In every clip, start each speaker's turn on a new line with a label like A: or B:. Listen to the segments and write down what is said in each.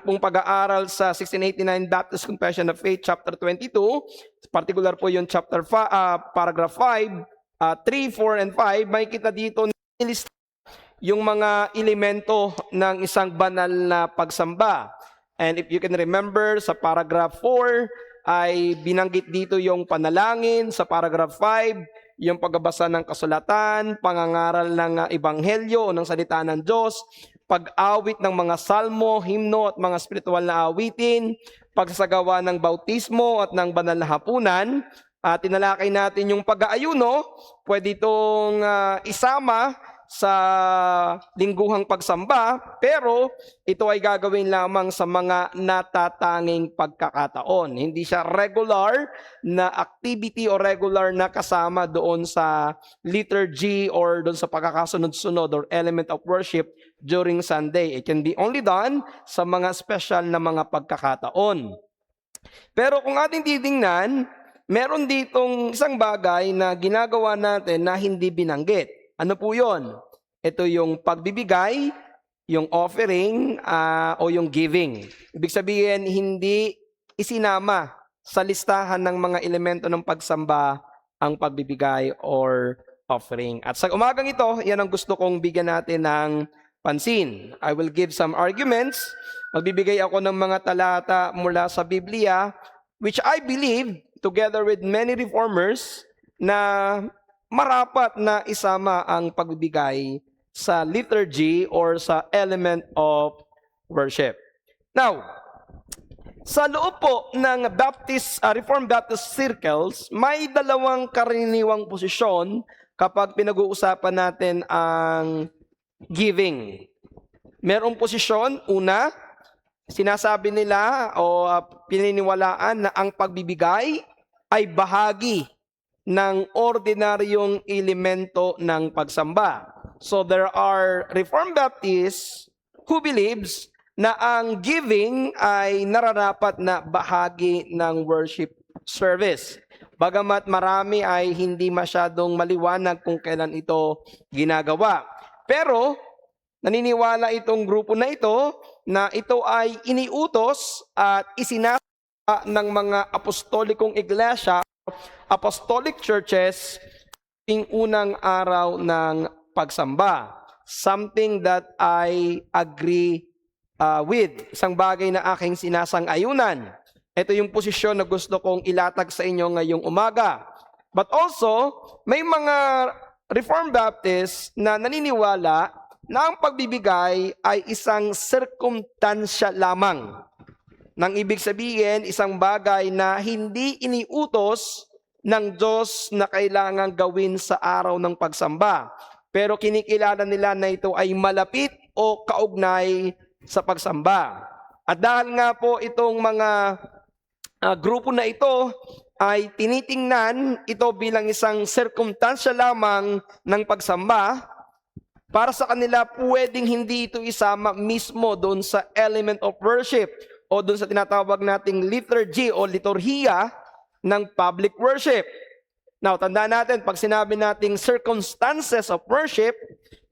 A: pong pag-aaral sa 1689 Baptist Confession of Faith, chapter 22, particular po yung paragraph 5, 3, 4, and 5, makikita dito na nilista yung mga elemento ng isang banal na pagsamba. And if you can remember, sa paragraph 4 ay binanggit dito yung panalangin, sa paragraph 5, yung pagbabasa ng kasulatan, pangangaral ng ebanghelyo o ng salita ng Diyos, pag-awit ng mga salmo, himno at mga spiritual na awitin, pagsasagawa ng bautismo at ng banal na hapunan. Tinalakay natin yung pag-aayuno, pwede itong isama sa lingguhang pagsamba, pero ito ay gagawin lamang sa mga natatanging pagkakataon. Hindi siya regular na activity o regular na kasama doon sa liturgy or doon sa pagkakasunod-sunod or element of worship during Sunday. It can be only done sa mga special na mga pagkakataon. Pero kung ating titingnan, meron ditong isang bagay na ginagawa natin na hindi binanggit. Ano po yun? Ito yung pagbibigay, yung offering, o yung giving. Ibig sabihin, hindi isinama sa listahan ng mga elemento ng pagsamba ang pagbibigay or offering. At sa umagang ito, yan ang gusto kong bigyan natin ng pansin. I will give some arguments. Magbibigay ako ng mga talata mula sa Biblia, which I believe, together with many reformers, na marapat na isama ang pagbibigay sa liturgy or sa element of worship. Now, sa loob po ng Reformed Baptist circles, may dalawang karaniwang posisyon kapag pinag-uusapan natin ang giving. Merong posisyon, una, sinasabi nila o pininiwalaan na ang pagbibigay ay bahagi ng ordinaryong elemento ng pagsamba. So there are Reformed Baptists who believes na ang giving ay nararapat na bahagi ng worship service. Bagamat marami ay hindi masyadong maliwanag kung kailan ito ginagawa. Pero naniniwala itong grupo na ito ay iniutos at isinasagawa ng mga apostolikong iglesia, apostolic churches, yung unang araw ng pagsamba. Something that I agree with. Isang bagay na aking sinasang-ayunan. Ito yung posisyon na gusto kong ilatag sa inyo ngayong umaga. But also, may mga Reformed Baptists na naniniwala na ang pagbibigay ay isang circumstansya lamang. Nang ibig sabihin, isang bagay na hindi iniutos ng Diyos na kailangan gawin sa araw ng pagsamba. Pero kinikilala nila na ito ay malapit o kaugnay sa pagsamba. At dahil nga po itong mga grupo na ito ay tinitingnan ito bilang isang circumstansya lamang ng pagsamba, para sa kanila pwedeng hindi ito isama mismo doon sa element of worship o doon sa tinatawag nating liturgy o liturhiya ng public worship. Now, tandaan natin, pag sinabi nating circumstances of worship,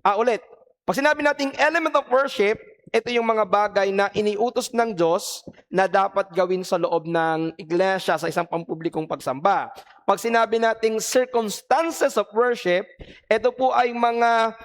A: pag sinabi nating element of worship, ito yung mga bagay na iniutos ng Diyos na dapat gawin sa loob ng iglesia sa isang pampublikong pagsamba. Pag sinabi nating circumstances of worship, ito po ay mga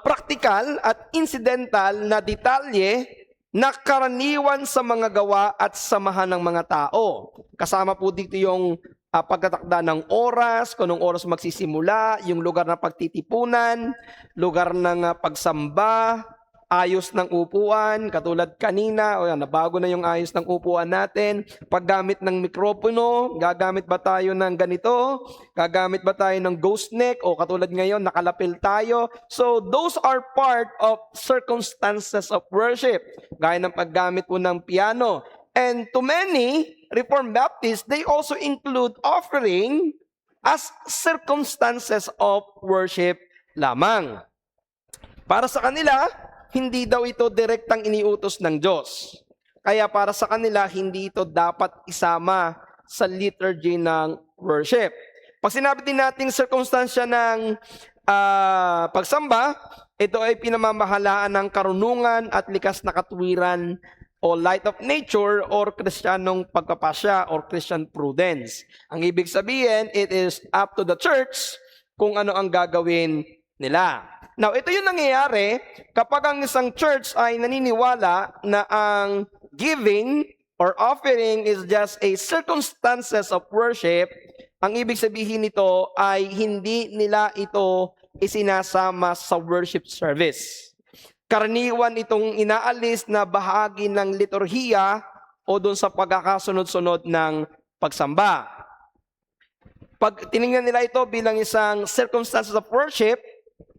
A: practical at incidental na detalye na karaniwan sa mga gawa at samahan ng mga tao. Kasama po dito yung pagtatakda ng oras, kung anong oras magsisimula, yung lugar ng pagtitipunan, lugar ng pagsamba, ayos ng upuan, katulad kanina, nabago na yung ayos ng upuan natin, paggamit ng mikropono, gagamit ba tayo ng ganito, gagamit ba tayo ng ghost neck, o katulad ngayon, nakalapil tayo. So, those are part of circumstances of worship, gaya ng paggamit po ng piano. And to many Reformed Baptists, they also include offering as circumstances of worship lamang. Para sa kanila, hindi daw ito direktang iniutos ng Diyos. Kaya para sa kanila, hindi ito dapat isama sa liturgy ng worship. Pag sinabi din natin circumstansya ng pagsamba, Ito ay pinamamahalaan ng karunungan at likas na katwiran o light of nature or Kristiyanong pagpapasya or Christian prudence. Ang ibig sabihin, it is up to the church kung ano ang gagawin nila. Now, ito yung nangyayari kapag ang isang church ay naniniwala na ang giving or offering is just a circumstances of worship. Ang ibig sabihin nito ay hindi nila ito isinasama sa worship service. Karaniwan itong inaalis na bahagi ng liturhiya o doon sa pagkakasunod-sunod ng pagsamba. Pag tinignan nila ito bilang isang circumstances of worship,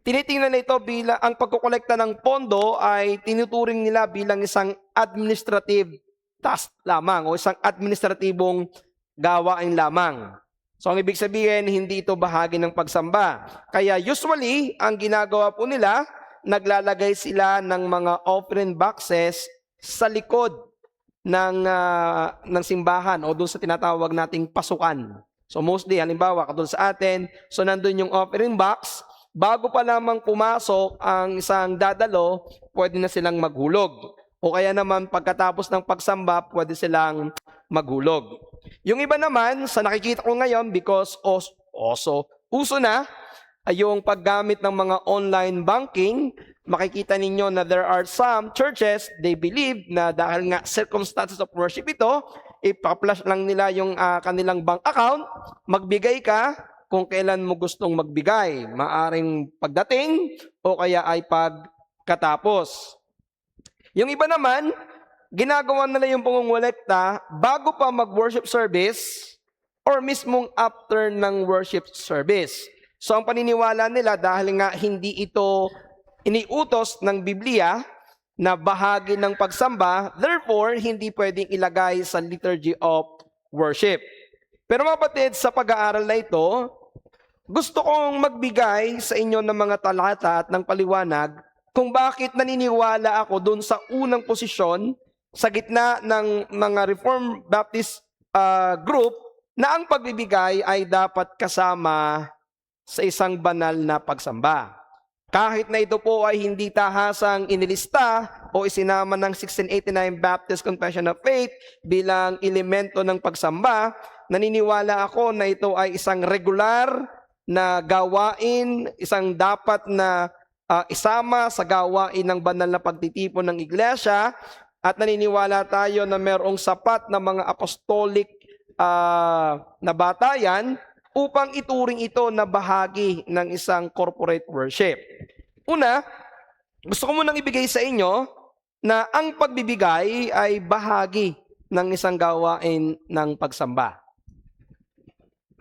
A: tinitingnan nila ito bilang ang pagkukolekta ng pondo ay tinuturing nila bilang isang administrative task lamang o isang administratibong gawain lamang. So ang ibig sabihin, hindi ito bahagi ng pagsamba. Kaya usually, ang ginagawa po nila, naglalagay sila ng mga offering boxes sa likod ng simbahan o doon sa tinatawag nating pasukan. So mostly, halimbawa, katulad sa atin, so nandun yung offering box, bago pa lamang pumasok ang isang dadalo, pwede na silang maghulog. O kaya naman, pagkatapos ng pagsamba, pwede silang maghulog. Yung iba naman, sa nakikita ko ngayon, because uso na, ay yung paggamit ng mga online banking, makikita ninyo na there are some churches, they believe na dahil nga circumstances of worship ito, ipa-flash lang nila yung kanilang bank account, magbigay ka kung kailan mo gustong magbigay. Maaring pagdating o kaya ay pagkatapos. Yung iba naman, ginagawa nila yung pangungulekta bago pa mag-worship service or mismong after ng worship service. So ang paniniwala nila dahil nga hindi ito iniutos ng Biblia na bahagi ng pagsamba, therefore hindi pwedeng ilagay sa liturgy of worship. Pero mga kapatid, sa pag-aaral na ito, gusto kong magbigay sa inyo ng mga talata at ng paliwanag kung bakit naniniwala ako dun sa unang posisyon sa gitna ng mga Reformed Baptist group na ang pagbibigay ay dapat kasama sa isang banal na pagsamba. Kahit na ito po ay hindi tahasang inilista o isinama ng 1689 Baptist Confession of Faith bilang elemento ng pagsamba, naniniwala ako na ito ay isang regular na gawain, isang dapat na isama sa gawain ng banal na pagtitipon ng iglesia, at naniniwala tayo na mayroong sapat na mga apostolic na batayan upang ituring ito na bahagi ng isang corporate worship. Una, gusto ko munang ibigay sa inyo na ang pagbibigay ay bahagi ng isang gawain ng pagsamba.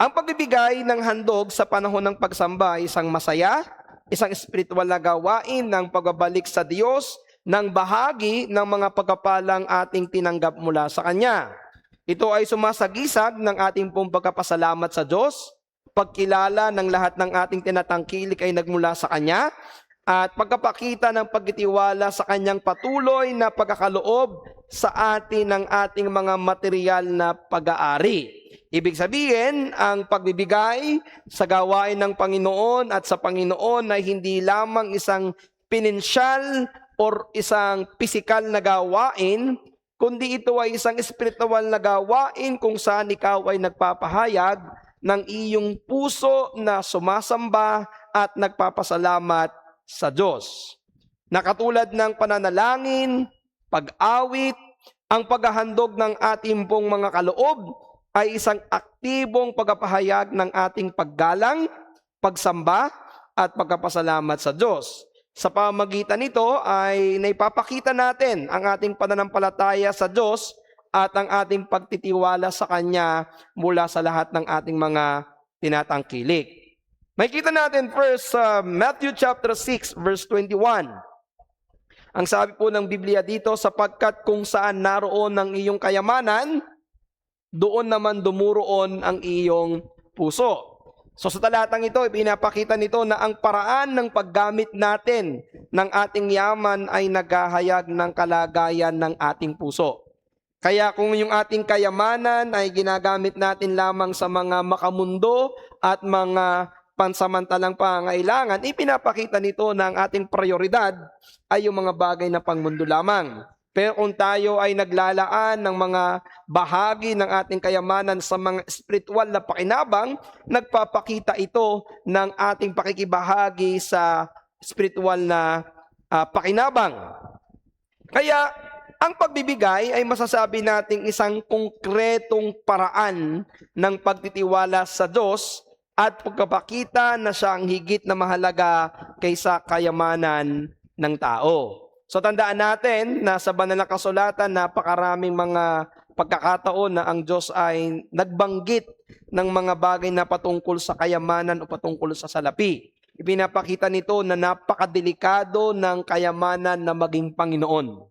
A: Ang pagbibigay ng handog sa panahon ng pagsamba ay isang masaya, isang espiritual na gawain ng pagbabalik sa Diyos ng bahagi ng mga pagkapalang ating tinanggap mula sa Kanya. Ito ay sumasagisag ng ating pong pagkapasalamat sa Diyos, pagkilala ng lahat ng ating tinatangkilik ay nagmula sa Kanya, at pagkapakita ng pagtitiwala sa Kanyang patuloy na pagkakaloob sa atin ng ating mga material na pag-aari. Ibig sabihin, ang pagbibigay sa gawain ng Panginoon at sa Panginoon ay hindi lamang isang pinansyal or isang pisikal na gawain, kundi ito ay isang espiritual na gawain kung saan ikaw ay nagpapahayag ng iyong puso na sumasamba at nagpapasalamat sa Diyos. Nakatulad ng pananalangin, pag-awit, ang paghahandog ng ating pong mga kaloob ay isang aktibong pagpapahayag ng ating paggalang, pagsamba, at pagpapasalamat sa Diyos. Sa pamamagitan nito ay naipapakita natin ang ating pananampalataya sa Diyos at ang ating pagtitiwala sa Kanya mula sa lahat ng ating mga tinatangkilik. Makikita natin first sa Matthew chapter 6 verse 21. Ang sabi po ng Biblia dito, sapagkat kung saan naroon ang iyong kayamanan, doon naman dumuroon ang iyong puso. So sa talatang ito, pinapakita nito na ang paraan ng paggamit natin ng ating yaman ay naghahayag ng kalagayan ng ating puso. Kaya kung yung ating kayamanan ay ginagamit natin lamang sa mga makamundo at mga pansamantalang pangangailangan, ipinapakita nito na ang ating prioridad ay yung mga bagay na pangmundo lamang. Pero kung tayo ay naglalaan ng mga bahagi ng ating kayamanan sa mga espiritual na pakinabang, nagpapakita ito ng ating pakikibahagi sa espiritual na pakinabang. Kaya, ang pagbibigay ay masasabi nating isang konkretong paraan ng pagtitiwala sa Diyos at pagpapakita na siya ang higit na mahalaga kaysa kayamanan ng tao. So tandaan natin na sa banal na kasulatan, napakaraming mga pagkakataon na ang Diyos ay nagbanggit ng mga bagay na patungkol sa kayamanan o patungkol sa salapi. Ipinapakita nito na napakadelikado ng kayamanan na maging Panginoon.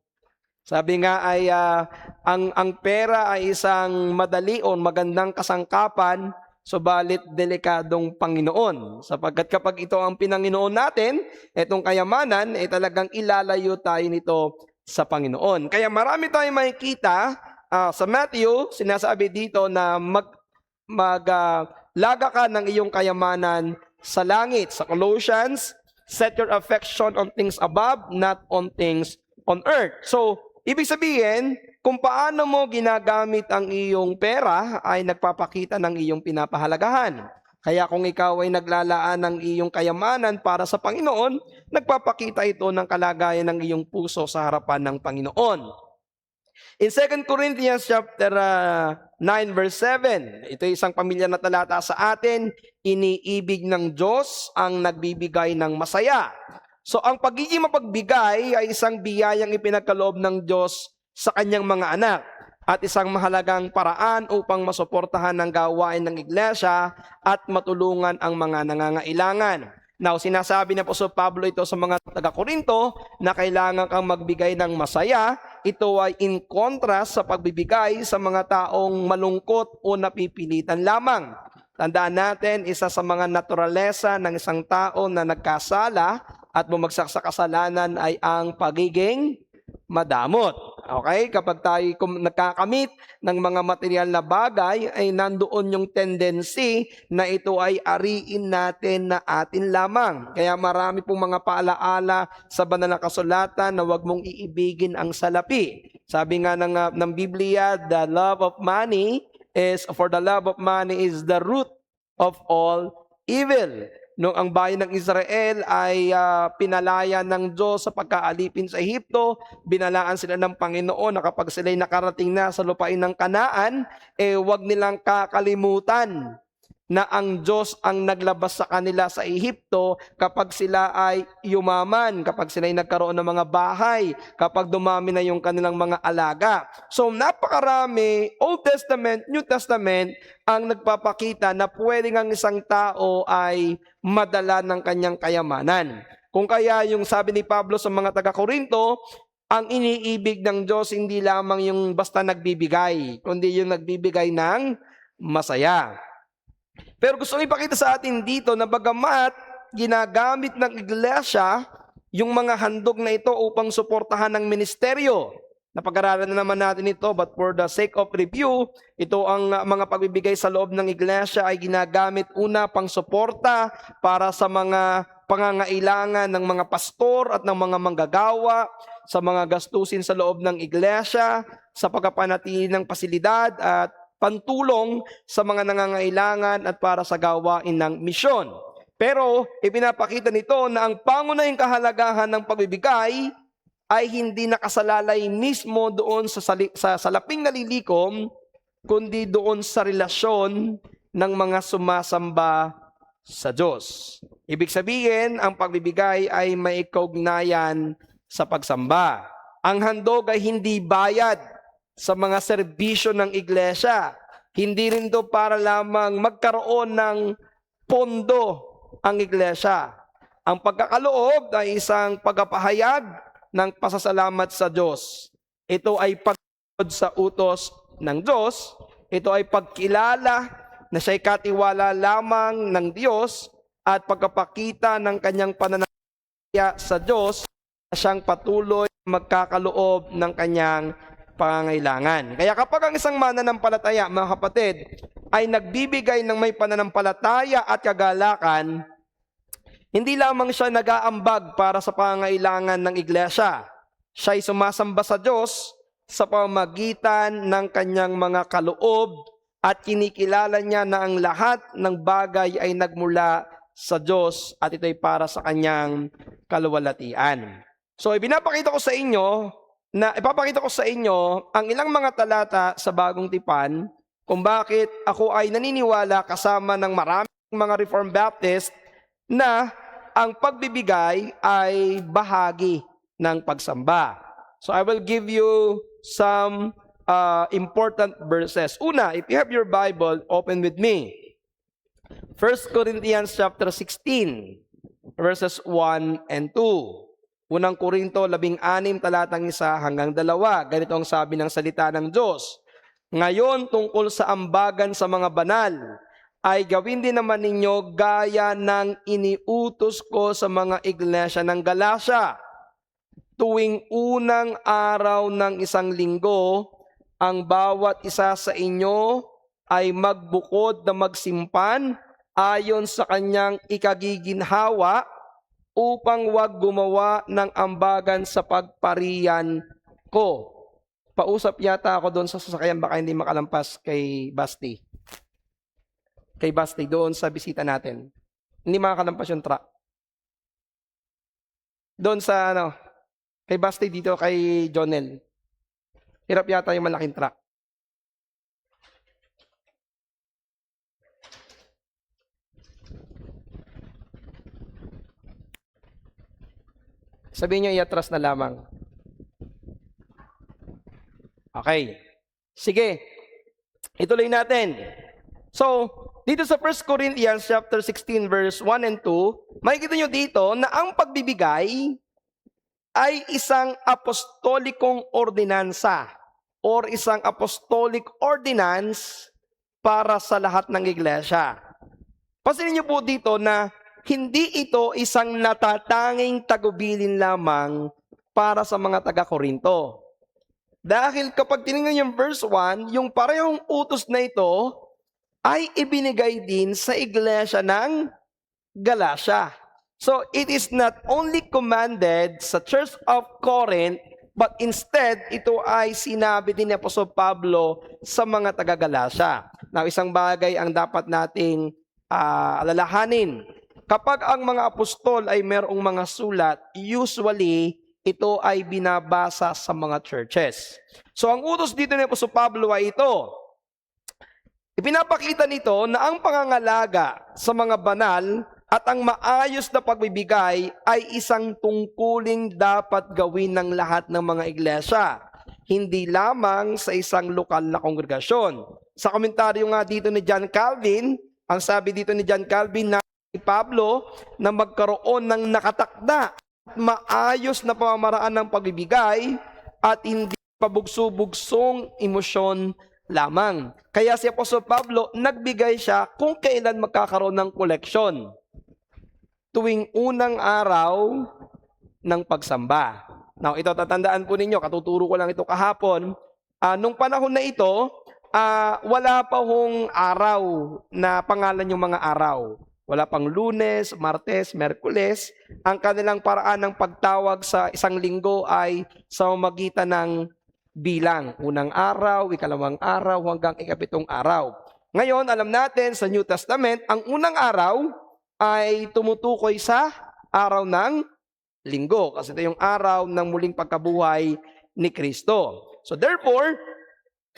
A: Sabi nga ay ang pera ay isang madali o magandang kasangkapan, subalit delikadong Panginoon. Sapagkat kapag ito ang pinanginoon natin, itong kayamanan, ay talagang ilalayo tayo nito sa Panginoon. Kaya marami tayong makikita sa Matthew, sinasabi dito na maglaga ka ng iyong kayamanan sa langit. Sa Colossians, set your affection on things above, not on things on earth. So, ibig sabihin, kung paano mo ginagamit ang iyong pera ay nagpapakita ng iyong pinapahalagahan. Kaya kung ikaw ay naglalaan ng iyong kayamanan para sa Panginoon, nagpapakita ito ng kalagayan ng iyong puso sa harapan ng Panginoon. In 2 Corinthians chapter 9 verse 7, ito ay isang pamilya na talata sa atin, iniibig ng Diyos ang nagbibigay ng masaya. So ang pagiging mapagbigay ay isang biyayang ipinagkaloob ng Diyos sa kanyang mga anak at isang mahalagang paraan upang masuportahan ang gawain ng iglesia at matulungan ang mga nangangailangan. Now, sinasabi na po sa Pablo ito sa mga taga-Korinto na kailangan kang magbigay ng masaya. Ito ay in contrast sa pagbibigay sa mga taong malungkot o napipilitan lamang. Tandaan natin, isa sa mga naturalesa ng isang tao na nagkasala at bumagsak sa kasalanan ay ang pagiging madamot. Okay? Kapag tayo nagkakamit ng mga material na bagay, ay nandoon yung tendency na ito ay ariin natin na atin lamang. Kaya marami pong mga paalaala sa banal na kasulatan na huwag mong iibigin ang salapi. Sabi nga ng Biblia, the love of money is the root of all evil. Noong ang bayan ng Israel ay pinalaya ng Diyos sa pagkaalipin sa Ehipto, binalaan sila ng Panginoon na kapag sila'y nakarating na sa lupain ng Kanaan, huwag nilang kakalimutan na ang Diyos ang naglabas sa kanila sa Ehipto kapag sila ay yumaman, kapag sila ay nagkaroon ng mga bahay, kapag dumami na yung kanilang mga alaga. So napakarami, Old Testament, New Testament, ang nagpapakita na pwedeng ang isang tao ay madala ng kanyang kayamanan. Kung kaya yung sabi ni Pablo sa mga taga-Korinto, ang iniibig ng Diyos hindi lamang yung basta nagbibigay, kundi yung nagbibigay ng masaya. Pero gusto ko ipakita sa atin dito na bagamat ginagamit ng iglesia yung mga handog na ito upang suportahan ng ministeryo. Napag-aralan na naman natin ito, but for the sake of review, ito ang mga pagbibigay sa loob ng iglesia ay ginagamit una pang suporta para sa mga pangangailangan ng mga pastor at ng mga manggagawa, sa mga gastusin sa loob ng iglesia, sa pagpapanatili ng pasilidad at pantulong sa mga nangangailangan at para sa gawain ng misyon. Pero ipinapakita nito na ang pangunahing kahalagahan ng pagbibigay ay hindi nakasalalay mismo doon sa salaping nalilikom, kundi doon sa relasyon ng mga sumasamba sa Diyos. Ibig sabihin, ang pagbibigay ay may kaugnayan sa pagsamba. Ang handog ay hindi bayad sa mga serbisyo ng iglesia. Hindi rin ito para lamang magkaroon ng pondo ang iglesia. Ang pagkakaloob ay isang pagpapahayag ng pasasalamat sa Diyos. Ito ay pagsunod sa utos ng Diyos. Ito ay pagkilala na siya'y katiwala lamang ng Diyos at pagpapakita ng kanyang pananampalataya sa Diyos na siyang patuloy magkakaloob ng kanyang pangangailangan. Kaya kapag ang isang mananampalataya, mga kapatid, ay nagbibigay ng may pananampalataya at kagalakan, hindi lamang siya nag-aambag para sa pangailangan ng iglesia. Siya ay sumasamba sa Diyos sa pamamagitan ng kanyang mga kaloob at kinikilala niya na ang lahat ng bagay ay nagmula sa Diyos at ito ay para sa kanyang kaluwalhatian. So ipapakita ko sa inyo ang ilang mga talata sa Bagong Tipan kung bakit ako ay naniniwala kasama ng maraming mga Reformed Baptist na ang pagbibigay ay bahagi ng pagsamba. So I will give you some important verses. Una, if you have your Bible, open with me. 1 Corinthians chapter 16, verses 1 and 2. Unang Korinto 16, talatang 1 hanggang 2. Ganito ang sabi ng salita ng Diyos. Ngayon, tungkol sa ambagan sa mga banal, ay gawin din naman ninyo gaya ng iniutos ko sa mga iglesia ng Galacia. Tuwing unang araw ng isang linggo, ang bawat isa sa inyo ay magbukod na magsimpan ayon sa kanyang ikagiginhawa upang wag gumawa ng ambagan sa pagparian ko. Pausap yata ako doon sa sasakyan, baka hindi makalampas kay Basti. Kay Basti doon sa bisita natin. Hindi makakalampas yung truck. Doon sa kay Basti dito kay Jonel. Hirap yata yung malaking truck. Sabihin niyo iatras na lamang. Okay. Sige. Ituloy natin. So, dito sa 1 Corinthians chapter 16 verse 1 and 2, makikita nyo dito na ang pagbibigay ay isang apostolikong ordinansa or isang apostolic ordinance para sa lahat ng iglesia. Pansinin niyo po dito na hindi ito isang natatanging tagubilin lamang para sa mga taga-Korinto. Dahil kapag tinignan yung verse 1, yung parehong utos na ito ay ibinigay din sa iglesia ng Galacia. So it is not only commanded sa Church of Corinth, but instead ito ay sinabi din ni Apostol Pablo sa mga taga-Galacia. Now, isang bagay ang dapat nating alalahanin. Kapag ang mga apostol ay mayroong mga sulat, usually ito ay binabasa sa mga churches. So ang utos dito ni Apostol Pablo ay ito. Ipinapakita nito na ang pangangalaga sa mga banal at ang maayos na pagbibigay ay isang tungkuling dapat gawin ng lahat ng mga iglesia, hindi lamang sa isang lokal na kongregasyon. Sa komentaryo nga dito ni John Calvin, ang sabi dito ni John Calvin na ni Pablo na magkaroon ng nakatakda at maayos na pamamaraan ng pagbibigay at hindi pabugso-bugsong emosyon lamang. Kaya si Apostol Pablo, nagbigay siya kung kailan magkakaroon ng koleksyon. Tuwing unang araw ng pagsamba. Now, ito tatandaan po ninyo, katuturo ko lang ito kahapon. Nung panahon na ito, wala pa hong araw na pangalan yung mga araw. Wala pang Lunes, Martes, Merkules. Ang kanilang paraan ng pagtawag sa isang linggo ay sa magitan ng bilang. Unang araw, ikalawang araw, hanggang ikapitong araw. Ngayon, alam natin sa New Testament, ang unang araw ay tumutukoy sa araw ng linggo. Kasi ito yung araw ng muling pagkabuhay ni Kristo. So therefore,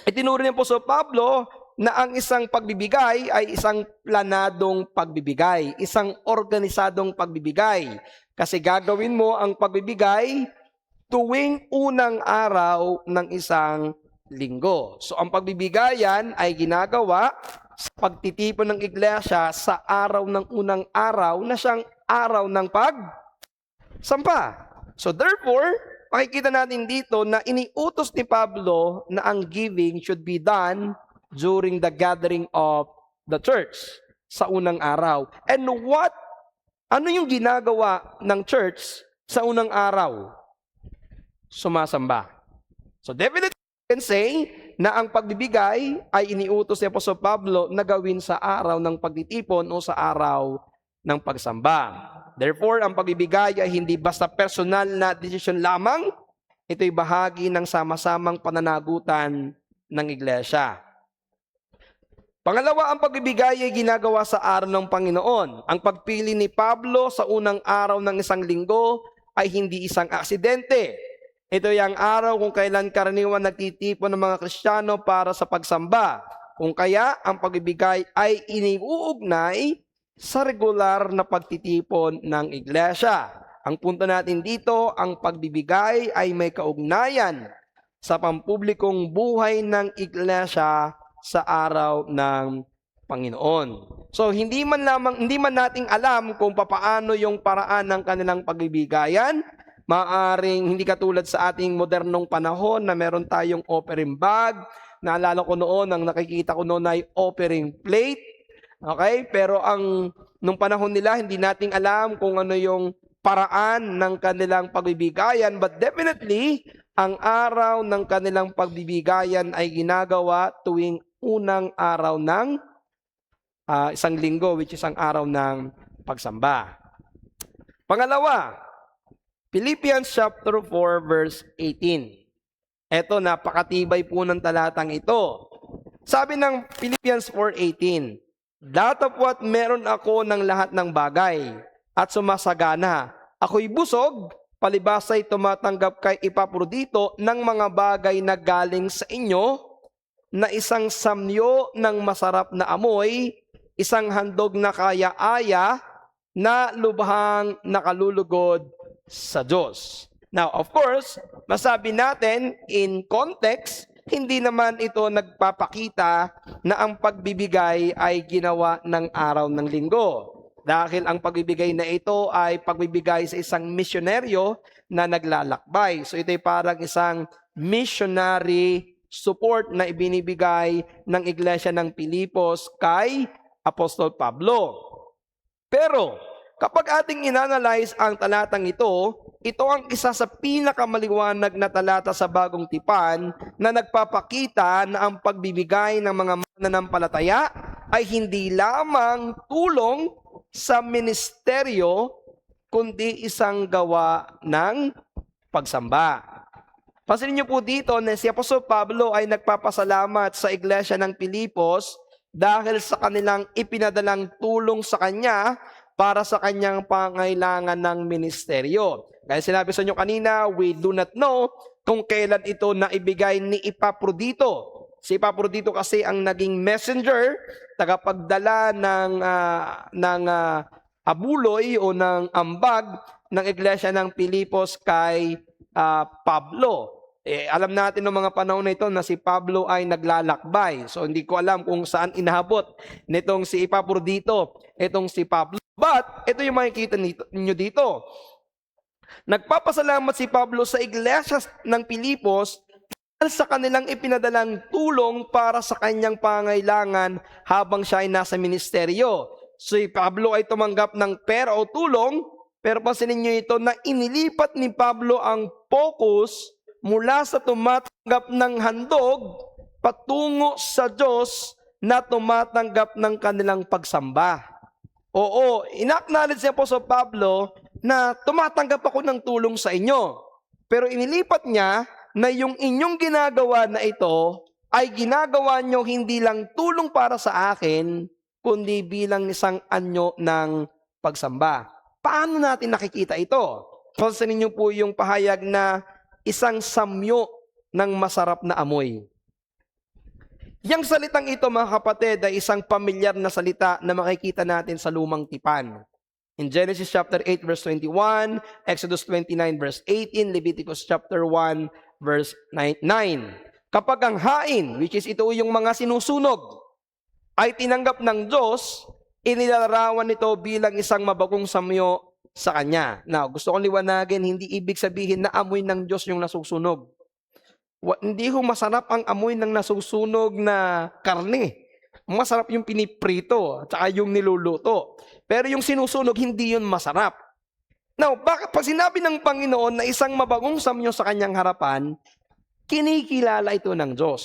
A: itinuro niya po sa Pablo na ang isang pagbibigay ay isang planadong pagbibigay, isang organisadong pagbibigay. Kasi gagawin mo ang pagbibigay tuwing unang araw ng isang linggo. So ang pagbibigayan ay ginagawa sa pagtitipon ng iglesia sa araw ng unang araw na siyang araw ng pagsampa. So therefore, makikita natin dito na iniutos ni Pablo na ang giving should be done during the gathering of the church sa unang araw. And ano yung ginagawa ng church sa unang araw? Sumasamba. So definitely we can say na ang pagbibigay ay iniutos ni Apostol Pablo na gawin sa araw ng pagtitipon o sa araw ng pagsamba. Therefore, ang pagbibigay ay hindi basta personal na desisyon lamang, ito'y bahagi ng sama-samang pananagutan ng iglesia. Pangalawa, ang pagbibigay ay ginagawa sa araw ng Panginoon. Ang pagpili ni Pablo sa unang araw ng isang linggo ay hindi isang aksidente. Ito ay ang araw kung kailan karaniwan nagtitipon ng mga Kristiyano para sa pagsamba. Kung kaya, ang pagbibigay ay iniuugnay sa regular na pagtitipon ng iglesia. Ang punto natin dito, ang pagbibigay ay may kaugnayan sa pampublikong buhay ng iglesia sa araw ng Panginoon. So hindi man nating alam kung papaano yung paraan ng kanilang pagbibigayan. Maaring hindi katulad sa ating modernong panahon na meron tayong offering bag. Naalala ko noon, ang nakikita ko noon ay offering plate. Okay? Pero nung panahon nila, hindi nating alam kung ano yung paraan ng kanilang pagbibigayan. But definitely, ang araw ng kanilang pagbibigayan ay ginagawa tuwing unang araw ng isang linggo, which is ang araw ng pagsamba. Pangalawa, Philippians chapter 4 verse 18. Ito, napakatibay po ng talatang ito. Sabi ng Philippians 4:18, "Datapwat meron ako ng lahat ng bagay at sumasagana. Ako'y busog, palibasa'y tumatanggap kay Epaprodito ng mga bagay na galing sa inyo, na isang samyo ng masarap na amoy, isang handog na kaya-aya, na lubhang nakalulugod sa Diyos." Now, of course, masabi natin in context, hindi naman ito nagpapakita na ang pagbibigay ay ginawa ng araw ng linggo. Dahil ang pagbibigay na ito ay pagbibigay sa isang misyonaryo na naglalakbay. So ito ay parang isang missionary support na ibinibigay ng Iglesia ng Pilipos kay Apostol Pablo. Pero kapag ating inanalyze ang talatang ito ang isa sa pinakamaliwanag na talata sa Bagong Tipan na nagpapakita na ang pagbibigay ng mga mananampalataya ay hindi lamang tulong sa ministeryo, kundi isang gawa ng pagsamba. Pansinin niyo po dito na si Apostol Pablo ay nagpapasalamat sa iglesia ng Pilipos dahil sa kanilang ipinadalang tulong sa kanya para sa kanyang pangailangan ng ministeryo. Kaya sinabi sa inyo kanina, we do not know kung kailan ito naibigay ni Epaprodito. Si Epaprodito kasi ang naging messenger, tagapagdala ng abuloy o ng ambag ng iglesia ng Pilipos kay Pablo. Alam natin noong mga panahon na ito na si Pablo ay naglalakbay. So hindi ko alam kung saan inahabot nitong si Epaprodito, itong si Pablo. But ito yung makikita niyo dito. Nagpapasalamat si Pablo sa iglesia ng Pilipos dahil sa kanilang ipinadalang tulong para sa kanyang pangailangan habang siya ay nasa ministeryo. So si Pablo ay tumanggap ng pera o tulong, pero pansinin niyo ito na inilipat ni Pablo ang focus mula sa tumatanggap ng handog patungo sa Diyos na tumatanggap ng kanilang pagsamba. Oo, in-acknowledge si Apostol Pablo na tumatanggap ako ng tulong sa inyo. Pero inilipat niya na yung inyong ginagawa na ito ay ginagawa nyo hindi lang tulong para sa akin, kundi bilang isang anyo ng pagsamba. Paano natin nakikita ito? Pansinin niyo po yung pahayag na isang samyo ng masarap na amoy. Yang salitang ito, mga kapatid, ay isang pamilyar na salita na makikita natin sa Lumang Tipan. In Genesis chapter 8 verse 21, Exodus 29 verse 18, Leviticus chapter 1 verse 9. Kapag ang hain, which is ito yung mga sinusunog, ay tinanggap ng Diyos, inilalarawan nito bilang isang mabagong samyo sa Kanya. Now, gusto kong liwanagin, hindi ibig sabihin na amoy ng Diyos yung nasusunog. Hindi ho masarap ang amoy ng nasusunog na karne. Masarap yung piniprito at saka yung niluluto. Pero yung sinusunog, hindi yun masarap. Now, bakit pag sinabi ng Panginoon na isang mabagong samyo sa kanyang harapan, kinikilala ito ng Diyos.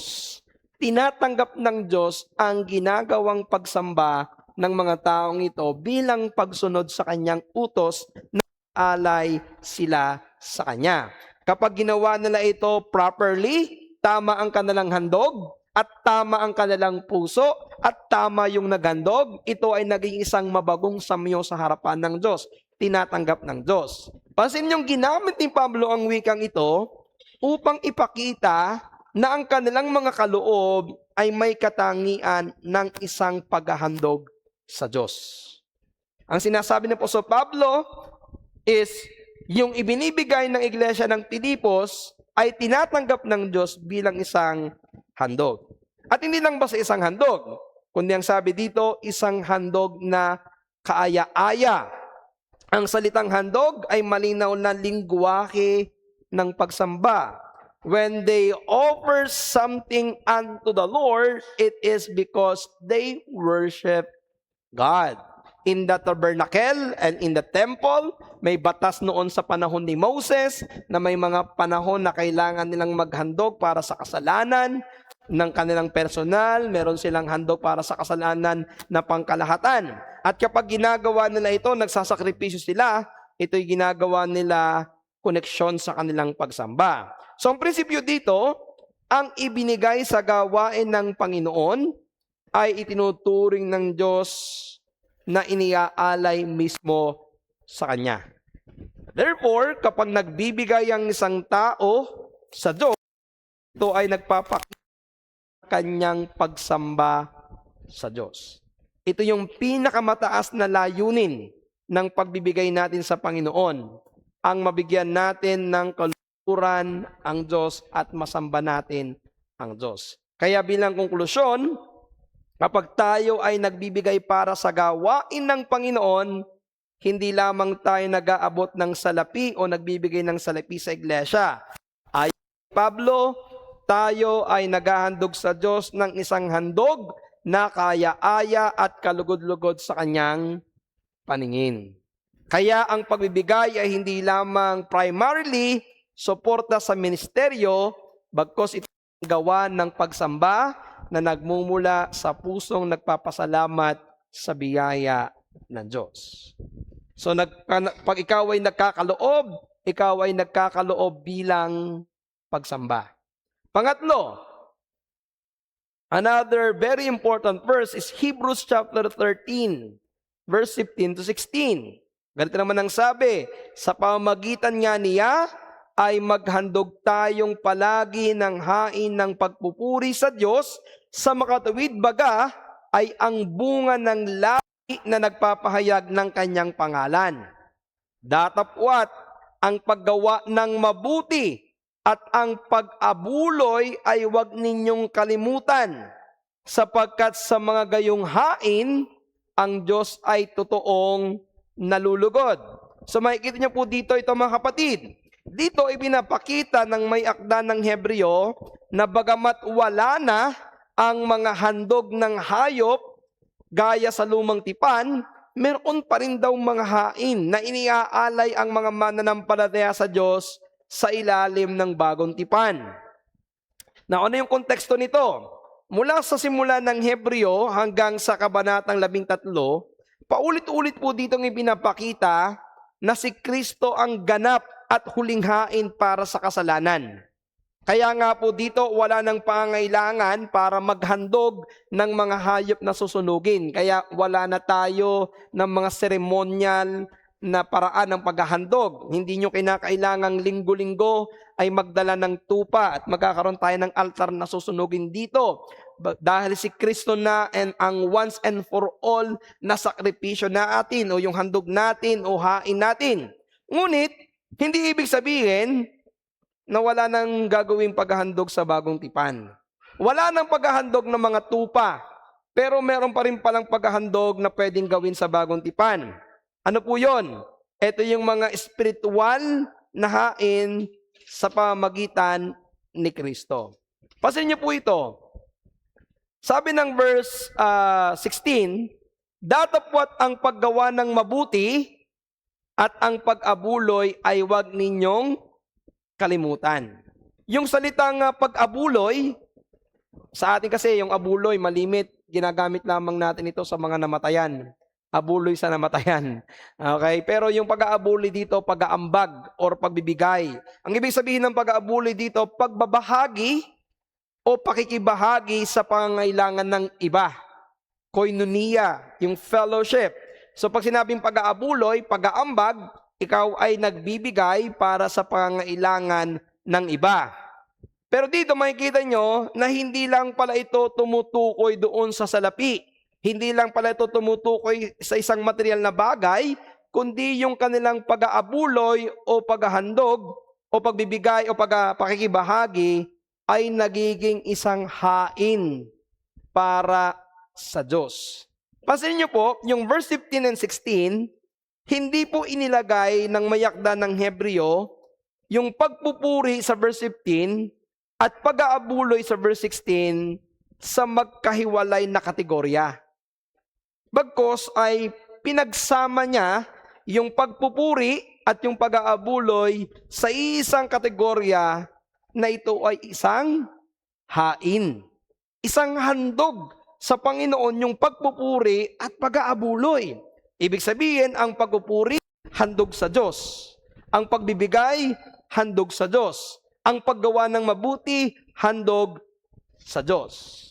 A: tinatanggap ng Diyos ang ginagawang pagsamba ng mga taong ito bilang pagsunod sa kanyang utos na alay sila sa kanya. Kapag ginawa nila ito properly, tama ang kanilang handog, at tama ang kanilang puso, at tama yung naghandog, ito ay naging isang mabagong samyo sa harapan ng Diyos. Tinatanggap ng Diyos. Pansin niyong ginamit ni Pablo ang wikang ito upang ipakita na ang kanilang mga kaloob ay may katangian ng isang paghahandog sa Diyos. Ang sinasabi ni Apostol Pablo is, yung ibinibigay ng iglesia ng Filipos ay tinatanggap ng Diyos bilang isang handog. At hindi lang ba sa isang handog, kundi ang sabi dito, isang handog na kaaya-aya. Ang salitang handog ay malinaw na lingwahe ng pagsamba. When they offer something unto the Lord, it is because they worship God. In the tabernacle and in the temple, may batas noon sa panahon ni Moses na may mga panahon na kailangan nilang maghandog para sa kasalanan ng kanilang personal, meron silang handog para sa kasalanan na pangkalahatan. At kapag ginagawa nila ito, nagsasakripisyo sila, ito'y ginagawa nila koneksyon sa kanilang pagsamba. So ang prinsipyo dito, ang ibinigay sa gawain ng Panginoon ay itinuturing ng Diyos na iniaalay mismo sa Kanya. Therefore, kapag nagbibigay ang isang tao sa Diyos, ito ay nagpapakita kanyang pagsamba sa Diyos. Ito yung pinakamataas na layunin ng pagbibigay natin sa Panginoon, ang mabigyan natin ng kaluhuran ang Diyos at masamba natin ang Diyos. Kaya bilang konklusyon, kapag tayo ay nagbibigay para sa gawain ng Panginoon, hindi lamang tayo nag-aabot ng salapi o nagbibigay ng salapi sa iglesia. Ayon kay Pablo, tayo ay naghahandog sa Diyos ng isang handog na kaya-aya at kalugod-lugod sa kanyang paningin. Kaya ang pagbibigay ay hindi lamang primarily suporta sa ministeryo, bagkus ito ang gawa ng pagsamba na nagmumula sa pusong nagpapasalamat sa biyaya ng Diyos. So pag ikaw ay nagkakaloob bilang pagsamba. Pangatlo, another very important verse is Hebrews chapter 13, verse 15 to 16. Ganito naman ang sabi, sa pamamagitan nga niya ay maghandog tayong palagi ng hain ng pagpupuri sa Diyos, sa makatuwid baga ay ang bunga ng lahi na nagpapahayag ng kanyang pangalan. Datapwat ang paggawa ng mabuti at ang pag-abuloy ay huwag ninyong kalimutan, sapagkat sa mga gayong hain, ang Diyos ay totoong nalulugod. So makikita niyo po dito ito mga kapatid. Dito ibinapakita ng may akda ng Hebreo na bagamat wala na ang mga handog ng hayop gaya sa lumang tipan, meron pa rin daw mga hain na iniaalay ang mga mananampalataya sa Diyos sa ilalim ng bagong tipan. Now, ano yung konteksto nito? Mula sa simula ng Hebreo hanggang sa kabanatang 13, paulit-ulit po ditong ipinapakita na si Kristo ang ganap at huling hain para sa kasalanan. Kaya nga po dito, wala nang pangailangan para maghandog ng mga hayop na susunugin. Kaya wala na tayo ng mga seremonyal na paraan ng paghahandog. Hindi nyo kinakailangang linggo-linggo ay magdala ng tupa at magkakaroon tayo ng altar na susunugin dito. Dahil si Kristo na ang once and for all na sakripisyo natin o yung handog natin o hain natin. Ngunit, hindi ibig sabihin na wala nang gagawing paghahandog sa bagong tipan. Wala nang paghahandog ng mga tupa, pero meron pa rin palang paghahandog na pwedeng gawin sa bagong tipan. Ano po yon? Ito yung mga espiritual na hain sa pamamagitan ni Kristo. Pasin niyo po ito. Sabi ng verse 16, datapwat ang paggawa ng mabuti at ang pag-abuloy ay huwag ninyong kalimutan. Yung salitang pag-abuloy, Sa atin kasi, yung abuloy, malimit, ginagamit lamang natin ito sa mga namatayan. Abuloy sa namatayan. Okay? Pero yung pag-aabuloy dito, pag-aambag or pagbibigay. Ang ibig sabihin ng pag-aabuloy dito, pagbabahagi o pakikibahagi sa pangangailangan ng iba. Koinonia, yung fellowship. So pag sinabing pag-aabuloy, pag-aambag, ikaw ay nagbibigay para sa pangangailangan ng iba. Pero dito makikita nyo na hindi lang pala ito tumutukoy doon sa salapi. Hindi lang pala ito tumutukoy sa isang material na bagay, kundi yung kanilang pag-aabuloy o paghahandog o pagbibigay o pakikibahagi ay nagiging isang hain para sa Diyos. Pansinin niyo po, yung verse 15 and 16, hindi po inilagay ng mayakda ng Hebreo yung pagpupuri sa verse 15 at pag-aabuloy sa verse 16 sa magkahiwalay na kategorya. Bagkus ay pinagsama niya yung pagpupuri at yung pag-aabuloy sa isang kategorya na ito ay isang hain. Isang handog sa Panginoon yung pagpupuri at pag-aabuloy. Ibig sabihin, ang pagpupuri, handog sa Diyos. Ang pagbibigay, handog sa Diyos. Ang paggawa ng mabuti, handog sa Diyos.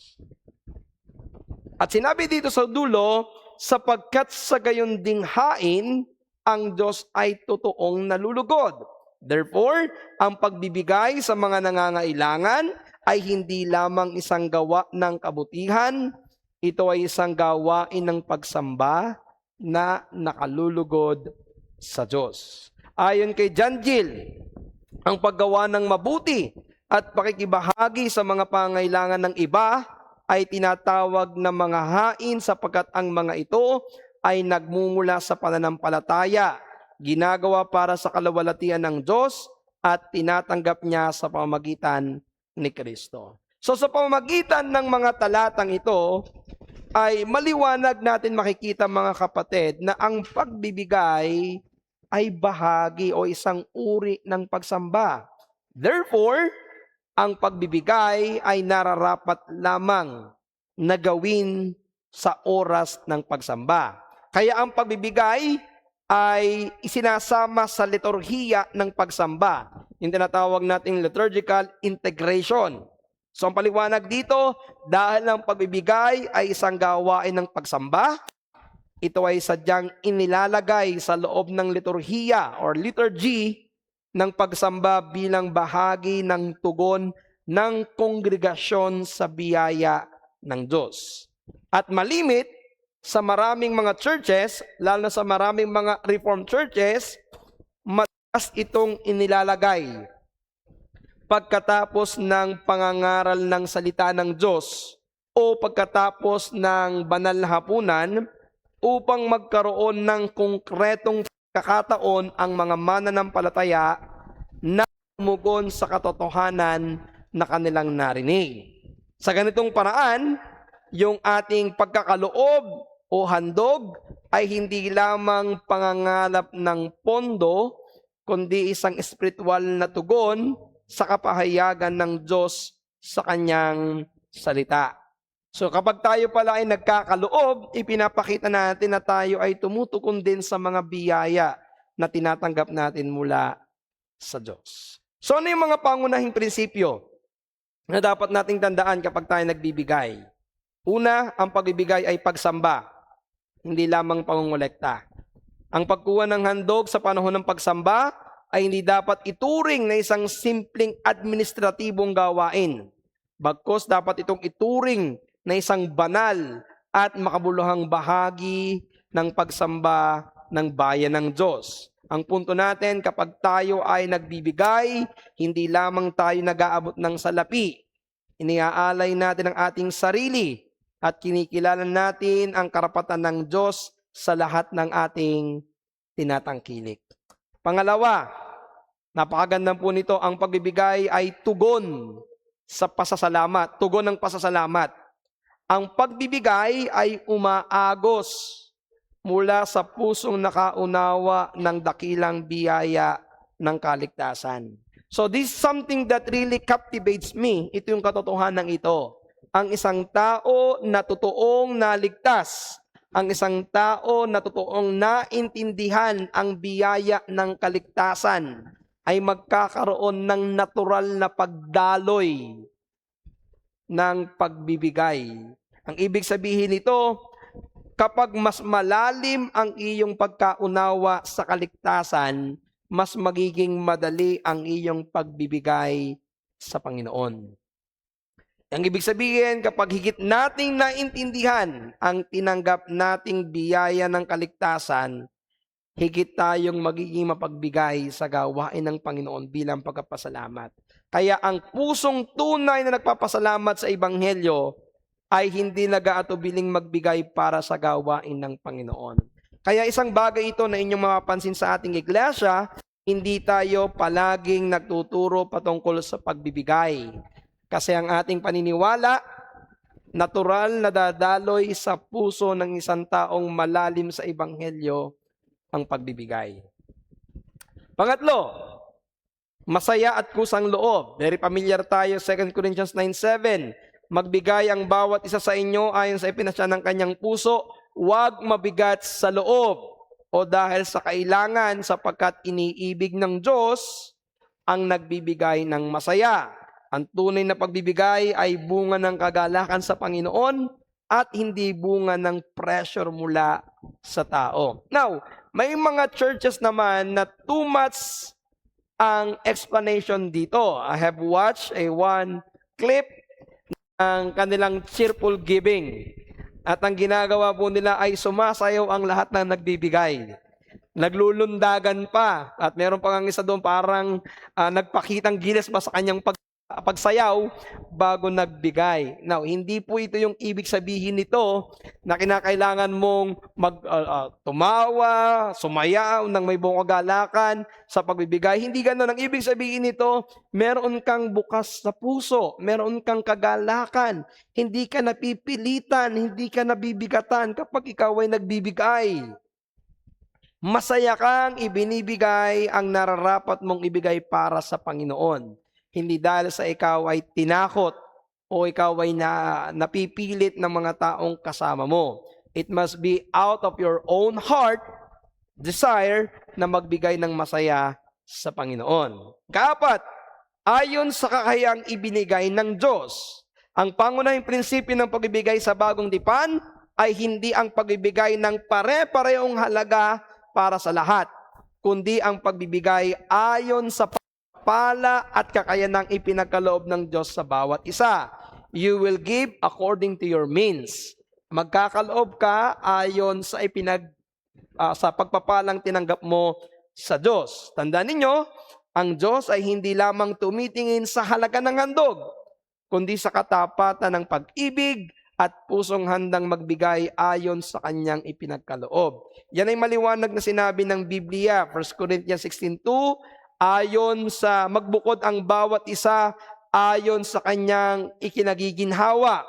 A: At sinabi dito sa dulo, sapagkat sa gayon ding hain, ang Diyos ay totoong nalulugod. Therefore, ang pagbibigay sa mga nangangailangan ay hindi lamang isang gawa ng kabutihan, ito ay isang gawain ng pagsamba na nakalulugod sa Diyos. Ayon kay John Gill, ang paggawa ng mabuti at pakikibahagi sa mga pangailangan ng iba ay tinatawag na mga hain sapagkat ang mga ito ay nagmumula sa pananampalataya, ginagawa para sa kalawalatian ng Diyos at tinatanggap niya sa pamamagitan ni Kristo. So sa pamamagitan ng mga talatang ito, ay maliwanag natin makikita mga kapatid na ang pagbibigay ay bahagi o isang uri ng pagsamba. Therefore, ang pagbibigay ay nararapat lamang na gawin sa oras ng pagsamba. Kaya ang pagbibigay ay isinasama sa liturhiya ng pagsamba. Yung tinatawag nating liturgical integration. So ang paliwanag dito, dahil ang pagbibigay ay isang gawain ng pagsamba, ito ay sadyang inilalagay sa loob ng liturhiya or liturgy ng pagsamba bilang bahagi ng tugon ng kongregasyon sa biyaya ng Diyos. At malimit, sa maraming mga churches, lalo na sa maraming mga Reformed churches, madalas itong inilalagay pagkatapos ng pangangaral ng salita ng Diyos o pagkatapos ng banal na hapunan upang magkaroon ng konkretong kakataon ang mga mananampalataya na tumugon sa katotohanan na kanilang narinig. Sa ganitong paraan, yung ating pagkakaloob o handog ay hindi lamang pangangalap ng pondo, kundi isang espiritual na tugon sa kapahayagan ng Diyos sa kanyang salita. So kapag tayo pala ay nagkakaloob, ipinapakita natin na tayo ay tumutukon din sa mga biyaya na tinatanggap natin mula sa Diyos. So ano yung mga pangunahing prinsipyo na dapat nating tandaan kapag tayo nagbibigay? Una, ang pagbibigay ay pagsamba, hindi lamang pangungulekta. Ang pagkuha ng handog sa panahon ng pagsamba ay hindi dapat ituring na isang simpleng administratibong gawain. Bagkus dapat itong ituring na isang banal at makabuluhang bahagi ng pagsamba ng bayan ng Diyos. Ang punto natin, kapag tayo ay nagbibigay, hindi lamang tayo nag-aabot ng salapi. Iniaalay natin ang ating sarili at kinikilala natin ang karapatan ng Diyos sa lahat ng ating tinatangkilik. Pangalawa, napakaganda po nito, ang pagbibigay ay tugon sa pasasalamat, tugon ng pasasalamat. Ang pagbibigay ay umaagos mula sa pusong nakaunawa ng dakilang biyaya ng kaligtasan. So this is something that really captivates me. Ito yung katotohanan ito. ang isang tao na totoong naligtas, ang isang tao na totoong naintindihan ang biyaya ng kaligtasan, ay magkakaroon ng natural na pagdaloy ng pagbibigay. Ang ibig sabihin nito, kapag mas malalim ang iyong pagkaunawa sa kaligtasan, mas magiging madali ang iyong pagbibigay sa Panginoon. Ang ibig sabihin, kapag higit nating naintindihan ang tinanggap nating biyaya ng kaligtasan, higit tayong magiging mapagbigay sa gawain ng Panginoon bilang pagpapasalamat. Kaya ang pusong tunay na nagpapasalamat sa Ebanghelyo ay hindi nag-aatubiling magbigay para sa gawain ng Panginoon. Kaya isang bagay ito na inyong mapapansin sa ating iglesia, hindi tayo palaging nagtuturo patungkol sa pagbibigay. Kasi ang ating paniniwala, natural na dadaloy sa puso ng isang taong malalim sa Ebanghelyo ang pagbibigay. Pangatlo, masaya at kusang loob. Very familiar tayo, 2 Corinthians 9:7. Magbigay ang bawat isa sa inyo ayon sa ipinasya ng kanyang puso, huwag mabigat sa loob o dahil sa kailangan sapagkat iniibig ng Diyos ang nagbibigay ng masaya. Ang tunay na pagbibigay ay bunga ng kagalakan sa Panginoon at hindi bunga ng pressure mula sa tao. Now, may mga churches naman na too much ang explanation dito. I have watched one clip ng kanilang cheerful giving. At ang ginagawa po nila ay sumasayaw ang lahat ng nagbibigay. Naglulundagan pa. At meron pa nga isa doon parang nagpakitang gilas pa sa kanyang pagsayaw bago nagbigay. Now, hindi po ito yung ibig sabihin nito na kinakailangan mong tumawa, sumayaw ng may buong kagalakan sa pagbibigay. Hindi ganoon. Ang ibig sabihin nito, meron kang bukas sa puso, meron kang kagalakan, hindi ka napipilitan, hindi ka nabibigatan kapag ikaw ay nagbibigay. Masaya kang ibinibigay ang nararapat mong ibigay para sa Panginoon. Hindi dahil sa ikaw ay tinakot o ikaw ay napipilit ng mga taong kasama mo. It must be out of your own heart, desire na magbigay ng masaya sa Panginoon. Kaapat, ayon sa kakayahang ibinigay ng Diyos. Ang pangunahing prinsipyo ng pagbibigay sa bagong tipan ay hindi ang pagbibigay ng pare-parehong halaga para sa lahat, kundi ang pagbibigay ayon sa pala at kakayanang ipinagkaloob ng Diyos sa bawat isa. You will give according to your means. Magkakaloob ka ayon sa sa pagpapalang tinanggap mo sa Diyos. Tandaan ninyo, ang Diyos ay hindi lamang tumitingin sa halaga ng handog, kundi sa katapatan ng pag-ibig at pusong handang magbigay ayon sa kanyang ipinagkaloob. Yan ay maliwanag na sinabi ng Biblia, 1 Corinthians 16:2, ayon sa magbukod ang bawat isa ayon sa kanyang ikinagiginhawa.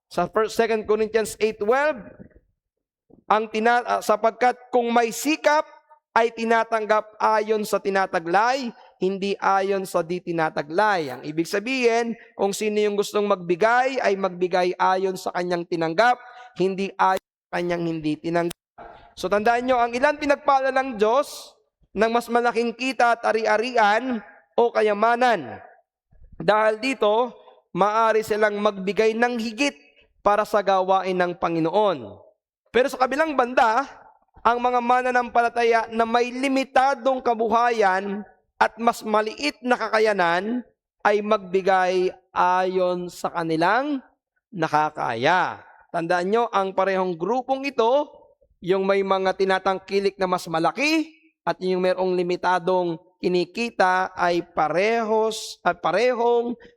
A: Sa 2 Corinthians 8:12, sapagkat kung may sikap ay tinatanggap ayon sa tinataglay, hindi ayon sa di tinataglay. Ang ibig sabihin, kung sino yung gustong magbigay, ay magbigay ayon sa kanyang tinanggap, hindi ayon sa kanyang hindi tinanggap. So tandaan nyo, ang ilan pinagpala ng Diyos ng mas malaking kita at ari-arian o kayamanan. Dahil dito, maaari silang magbigay ng higit para sa gawain ng Panginoon. Pero sa kabilang banda, ang mga mananampalataya na may limitadong kabuhayan at mas maliit na kakayanan ay magbigay ayon sa kanilang nakakaya. Tandaan nyo, ang parehong grupong ito, yung may mga tinatangkilik na mas malaki, at yung mayroong limitadong kinikita ay parehong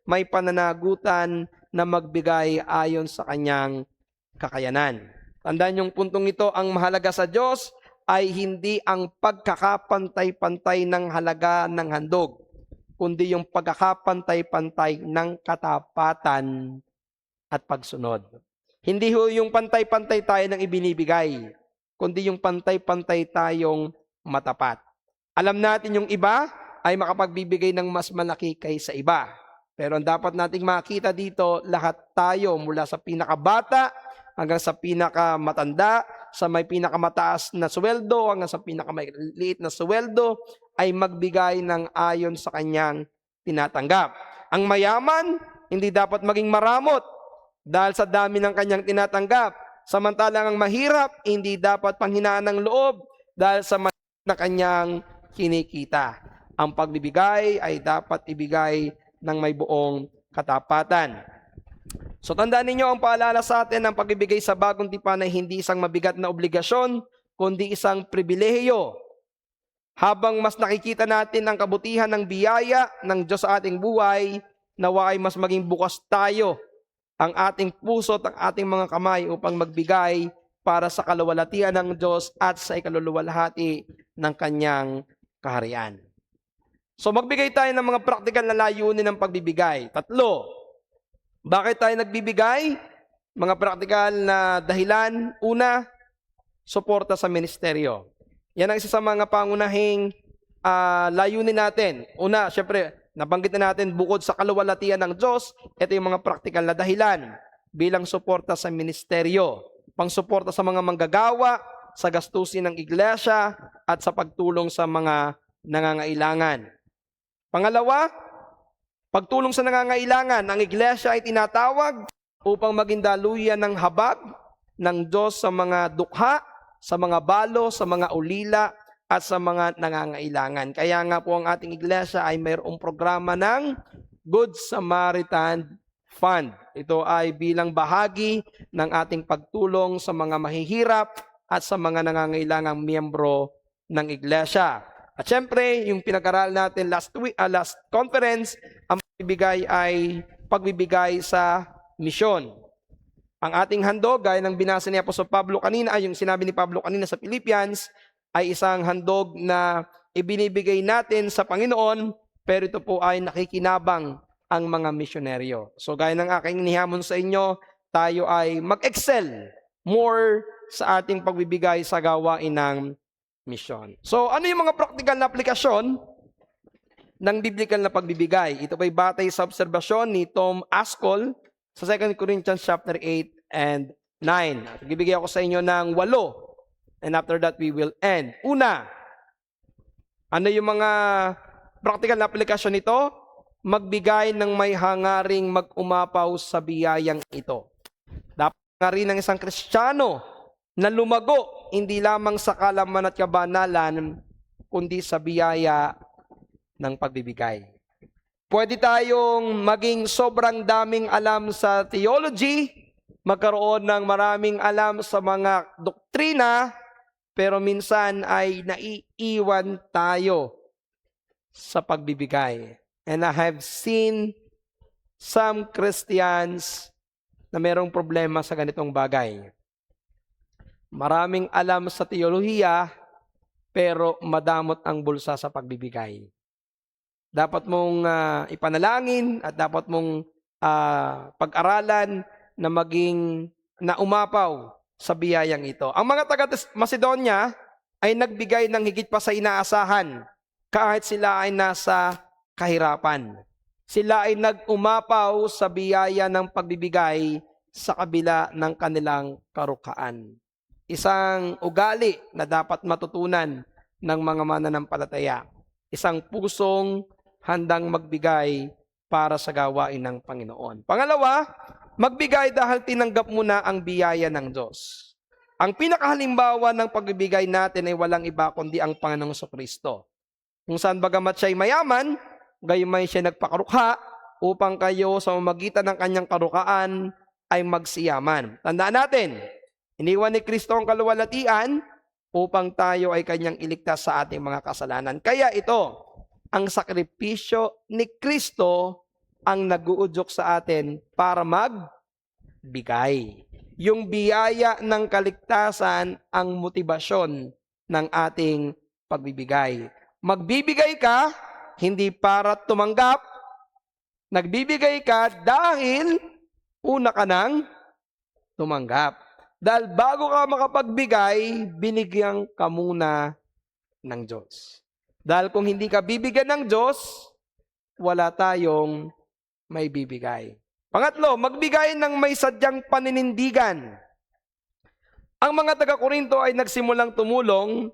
A: may pananagutan na magbigay ayon sa kanyang kakayanan. Tandaan yung puntong ito, ang mahalaga sa Diyos ay hindi ang pagkakapantay-pantay ng halaga ng handog, kundi yung pagkakapantay-pantay ng katapatan at pagsunod. Hindi yung pantay-pantay tayo ng ibinibigay, kundi yung pantay-pantay tayong matapat. Alam natin yung iba ay makapagbibigay ng mas malaki kaysa iba. Pero ang dapat nating makita dito, lahat tayo mula sa pinakabata hanggang sa pinakamatanda, sa may pinakamataas na sweldo hanggang sa pinakamaliit na sweldo, ay magbigay ng ayon sa kanyang tinatanggap. Ang mayaman, hindi dapat maging maramot dahil sa dami ng kanyang tinatanggap. Samantalang ang mahirap, hindi dapat panghinaan ng loob dahil sa maliit na kanyang kinikita. Ang pagbibigay ay dapat ibigay ng may buong katapatan. So tandaan ninyo, ang paalala sa atin ng pagbibigay sa bagong tipan ay hindi isang mabigat na obligasyon, kundi isang pribilehiyo. Habang mas nakikita natin ang kabutihan ng biyaya ng Diyos sa ating buhay, nawa ay mas maging bukas tayo ang ating puso at ang ating mga kamay upang magbigay para sa kaluwalhatian ng Diyos at sa ikaluluwalhati ng kanyang kaharian. So magbigay tayo ng mga praktikal na layunin ng pagbibigay. 3. Bakit tayo nagbibigay? Mga praktikal na dahilan. Una, suporta sa ministeryo. Yan ang isa sa mga pangunahing layunin natin. Una, syempre, nabanggit na natin bukod sa kaluwalhatian ng Diyos, ito yung mga praktikal na dahilan bilang suporta sa ministeryo. Pangsuporta sa mga manggagawa, sa gastusin ng iglesia, at sa pagtulong sa mga nangangailangan. Pangalawa, pagtulong sa nangangailangan. Ang iglesia ay tinatawag upang maging daluyan ng habag ng Diyos sa mga dukha, sa mga balo, sa mga ulila, at sa mga nangangailangan. Kaya nga po ang ating iglesia ay mayroong programa ng Good Samaritan Fund. Ito ay bilang bahagi ng ating pagtulong sa mga mahihirap at sa mga nangangailangang miyembro ng iglesia. At syempre, yung pinag-aral natin last conference, ang pagbibigay ay pagbibigay sa misyon. Ang ating handog, gaya ng binasa ni Apostol Pablo kanina, ay yung sinabi ni Pablo kanina sa Philippians, ay isang handog na ibinibigay natin sa Panginoon, pero ito po ay nakikinabang ang mga misyonaryo. So gaya ng aking inihamon sa inyo, tayo ay mag-excel more sa ating pagbibigay sa gawain ng misyon. So ano yung mga practical na aplikasyon ng biblical na pagbibigay? Ito ay batay sa obserbasyon ni Tom Ascol sa 2 Corinthians chapter 8 and 9. Bibigay ako sa inyo ng 8. And after that, we will end. Una, ano yung mga practical na aplikasyon nito? Magbigay ng may hangaring mag-umapaw sa biyayang ito. Dapat nga rin ng isang Kristiyano na lumago, hindi lamang sa kalaman at kabanalan, kundi sa biyaya ng pagbibigay. Pwede tayong maging sobrang daming alam sa theology, magkaroon ng maraming alam sa mga doktrina, pero minsan ay naiiwan tayo sa pagbibigay. And I have seen some Christians na mayroong problema sa ganitong bagay. Maraming alam sa teolohiya, pero madamot ang bulsa sa pagbibigay. Dapat mong ipanalangin at dapat mong pag-aralan na maging naumapaw sa biyayang ito. Ang mga taga-Macedonia ay nagbigay ng higit pa sa inaasahan kahit sila ay nasa kahirapan. Sila ay nag-umapaw sa biyaya ng pagbibigay sa kabila ng kanilang karukaan. Isang ugali na dapat matutunan ng mga mananampalataya. Isang pusong handang magbigay para sa gawain ng Panginoon. Pangalawa, magbigay dahil tinanggap mo na ang biyaya ng Diyos. Ang pinakahalimbawa ng pagbibigay natin ay walang iba kundi ang Panginoong Kristo. Kung saan bagamat siya'y mayaman, gayumay siya nagpakarukha upang kayo sa mamagitan ng kanyang karukaan ay magsiyaman. Tandaan natin, iniwan ni Kristo ang kaluwalhatian upang tayo ay kanyang iligtas sa ating mga kasalanan. Kaya ito, ang sakripisyo ni Kristo ang nag-uudyok sa atin para magbigay. Yung biyaya ng kaligtasan ang motibasyon ng ating pagbibigay. Magbibigay ka, hindi para tumanggap. Nagbibigay ka dahil una ka nang tumanggap. Dahil bago ka makapagbigay, binigyan ka muna ng Diyos. Dahil kung hindi ka bibigyan ng Diyos, wala tayong may bibigay. Pangatlo, magbigay ng may sadyang paninindigan. Ang mga taga-Korinto ay nagsimulang tumulong,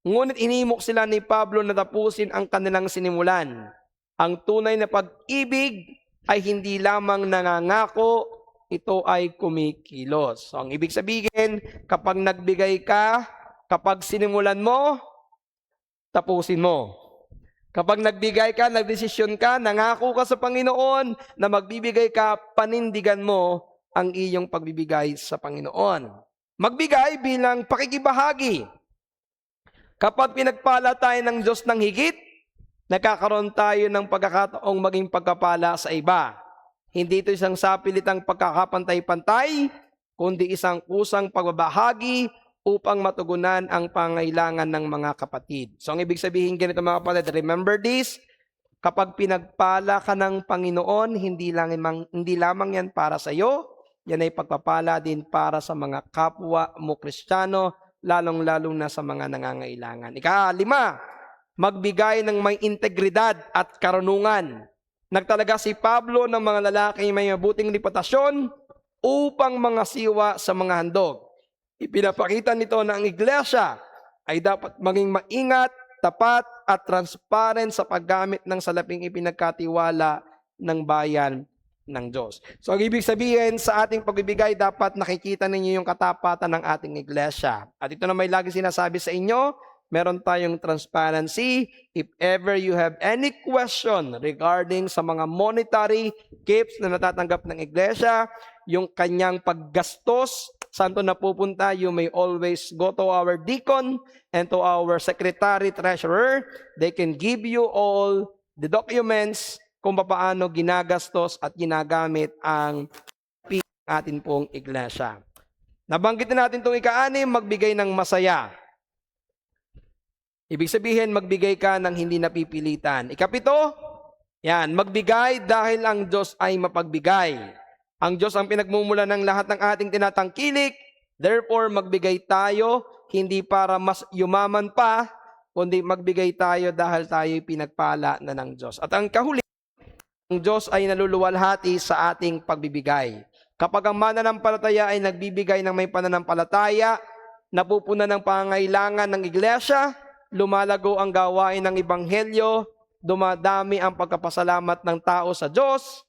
A: ngunit inimok sila ni Pablo na tapusin ang kanilang sinimulan. Ang tunay na pag-ibig ay hindi lamang nangangako, ito ay kumikilos. So, ang ibig sabihin, kapag nagbigay ka, kapag sinimulan mo, tapusin mo. Kapag nagbigay ka, nagdesisyon ka, nangako ka sa Panginoon na magbibigay ka, panindigan mo ang iyong pagbibigay sa Panginoon. Magbigay bilang pakikibahagi. Kapag pinagpala tayo ng Diyos ng higit, nagkakaroon tayo ng pagkakataong maging pagkapala sa iba. Hindi ito isang sapilitang pagkakapantay-pantay, kundi isang kusang pagbabahagi upang matugunan ang pangailangan ng mga kapatid. So, ang ibig sabihin ganito mga kapatid, remember this, kapag pinagpala ka ng Panginoon, hindi lamang yan para sa iyo, yan ay pagpapala din para sa mga kapwa mo Kristiyano, lalong-lalong na sa mga nangangailangan. Ika-5, magbigay ng may integridad at karunungan. Nagtalaga si Pablo ng mga lalaki may mabuting reputasyon upang mga siwa sa mga handog. Ipinapakita nito na ang iglesia ay dapat maging maingat, tapat at transparent sa paggamit ng salaping ipinagkatiwala ng bayan ng Diyos. So, ang ibig sabihin sa ating pagbibigay, dapat nakikita ninyo yung katapatan ng ating iglesia. At ito na may lagi sinasabi sa inyo, meron tayong transparency. If ever you have any question regarding sa mga monetary gifts na natatanggap ng iglesia, yung kanyang paggastos, saan to napupunta, you may always go to our deacon and to our secretary treasurer. They can give you all the documents kung paano ginagastos at ginagamit ang atin pong iglesia. Nabanggitin natin itong ika-6, magbigay ng masaya. Ibig sabihin, magbigay ka ng hindi napipilitan. Ika-7, yan, magbigay dahil ang Diyos ay mapagbigay. Ang Diyos ang pinagmumula ng lahat ng ating tinatangkilik. Therefore, magbigay tayo, hindi para mas yumaman pa, kundi magbigay tayo dahil tayo pinagpala na ng Diyos. At ang kahuli, ang Diyos ay naluluwalhati sa ating pagbibigay. Kapag ang mananampalataya ay nagbibigay ng may pananampalataya, napupuna ng pangangailangan ng iglesia, lumalago ang gawain ng ebanghelyo, dumadami ang pagkapasalamat ng tao sa Diyos,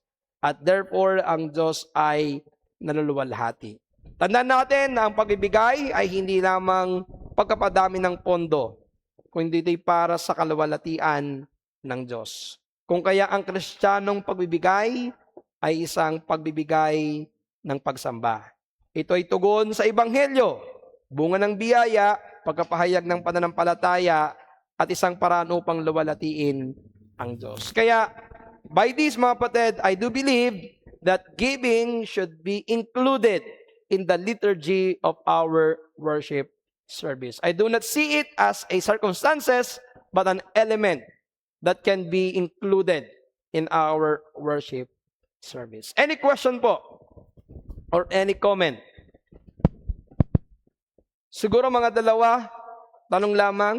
A: at therefore, ang Diyos ay naluluwalhati. Tandaan natin na ang pagbibigay ay hindi lamang pagkapadami ng pondo, kundi ito'y para sa kaluwalhatian ng Diyos. Kung kaya ang Kristiyanong pagbibigay ay isang pagbibigay ng pagsamba. Ito ay tugon sa ebanghelyo, bunga ng biyaya, pagkapahayag ng pananampalataya, at isang paraan upang luwalhatiin ang Diyos. Kaya, by this, mga kapatid, I do believe that giving should be included in the liturgy of our worship service. I do not see it as a circumstances, but an element that can be included in our worship service. Any question po? Or any comment? Siguro mga dalawa, tanong lamang.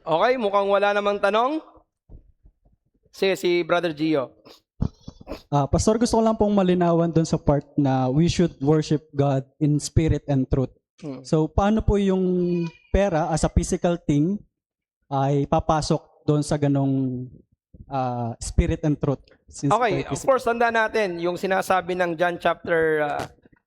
A: Okay, mukhang wala namang tanong. Sige, si Brother Gio.
B: Pastor, gusto ko lang pong malinawan doon sa part na we should worship God in spirit and truth. So, paano po yung pera as a physical thing ay papasok doon sa ganong spirit and truth?
A: Okay, of course, tandaan natin yung sinasabi ng John chapter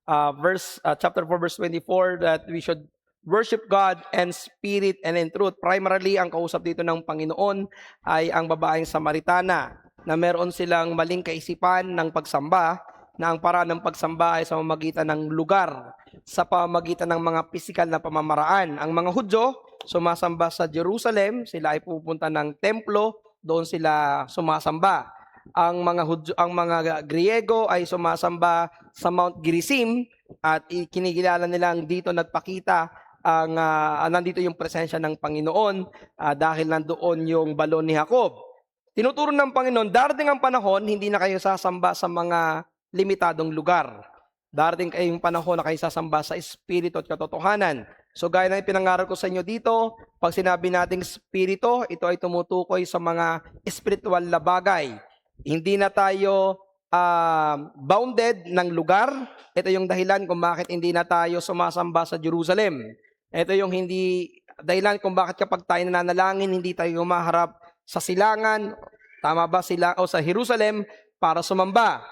A: 4 verse 24 that we should worship God and spirit and in truth. Primarily, ang kausap dito ng Panginoon ay ang babaeng Samaritana na meron silang maling kaisipan ng pagsamba, na ang paraan ng pagsamba ay sa pamamagitan ng lugar, sa pamamagitan ng mga pisikal na pamamaraan. Ang mga Hudyo, sumasamba sa Jerusalem, sila ay pupunta ng templo, doon sila sumasamba. ang mga Griego ay sumasamba sa Mount Gerizim at kinikilala nilang dito nagpakita nandito yung presensya ng Panginoon dahil nandoon yung balon ni Jacob. Tinuturo ng Panginoon, darating ang panahon, hindi na kayo sasamba sa mga limitadong lugar. Darating kayong panahon na kayo sasamba sa Espiritu at katotohanan. So gaya ng ipinangaral ko sa inyo dito, pag sinabi nating Espiritu, ito ay tumutukoy sa mga espiritual na bagay. Hindi na tayo bounded ng lugar. Ito yung dahilan kung bakit hindi na tayo sumasamba sa Jerusalem. Ito yung dahilan kung bakit kapag tayo nananalangin, hindi tayo humaharap sa silangan, tama ba sila, o sa Jerusalem para sumamba.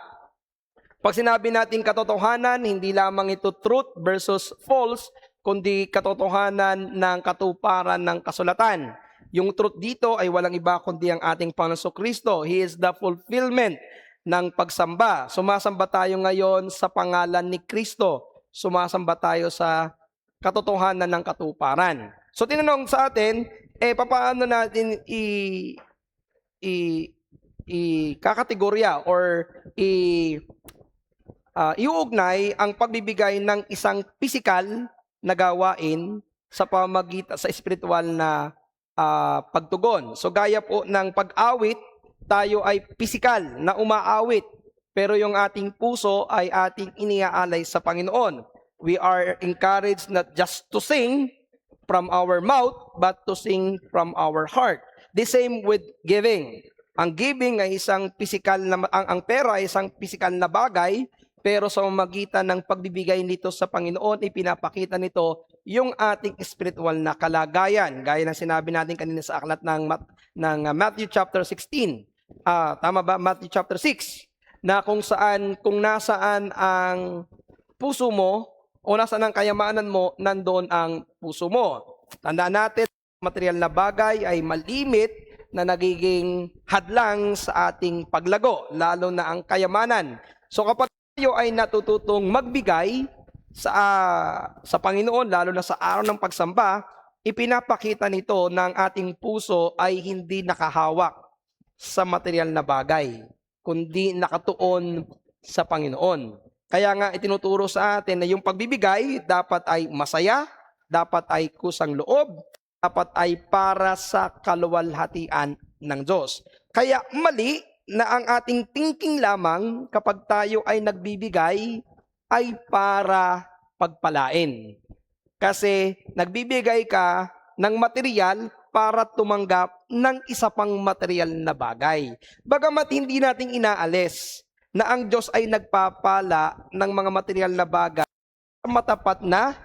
A: Pag sinabi natin katotohanan, hindi lamang ito truth versus false, kundi katotohanan ng katuparan ng kasulatan. Yung truth dito ay walang iba kundi ang ating Panginoon Kristo. He is the fulfillment ng pagsamba. Sumasamba tayo ngayon sa pangalan ni Kristo. Sumasamba tayo sa katotohanan ng katuparan. So tinanong sa atin, paano natin kakategorya or iuugnay ang pagbibigay ng isang pisikal na gawain sa pamagitan sa espiritual na pagtugon. So gaya po ng pag-awit, tayo ay pisikal na umaawit, pero yung ating puso ay ating iniaalay sa Panginoon. We are encouraged not just to sing from our mouth, but to sing from our heart. The same with giving. Ang giving ay isang pisikal na, ang pera ay isang pisikal na bagay, pero sa pamamagitan ng pagbibigay nito sa Panginoon, ipinapakita nito yung ating spiritual na kalagayan. Gaya ng sinabi natin kanina sa aklat ng Matthew chapter 16. Tama ba? Matthew chapter 6. Na kung nasaan ang puso mo, o nasaan ang kayamanan mo, nandoon ang puso mo. Tandaan natin, material na bagay ay malimit na nagiging hadlang sa ating paglago, lalo na ang kayamanan. So kapag tayo ay natututong magbigay sa Panginoon, lalo na sa araw ng pagsamba, ipinapakita nito na ang ating puso ay hindi nakahawak sa material na bagay, kundi nakatuon sa Panginoon. Kaya nga itinuturo sa atin na yung pagbibigay dapat ay masaya, dapat ay kusang loob, dapat ay para sa kaluwalhatian ng Diyos. Kaya mali na ang ating thinking lamang kapag tayo ay nagbibigay ay para pagpalain. Kasi nagbibigay ka ng material para tumanggap ng isa pang material na bagay. Bagamat hindi natin inaalis na ang Diyos ay nagpapala ng mga material na bagay matapat na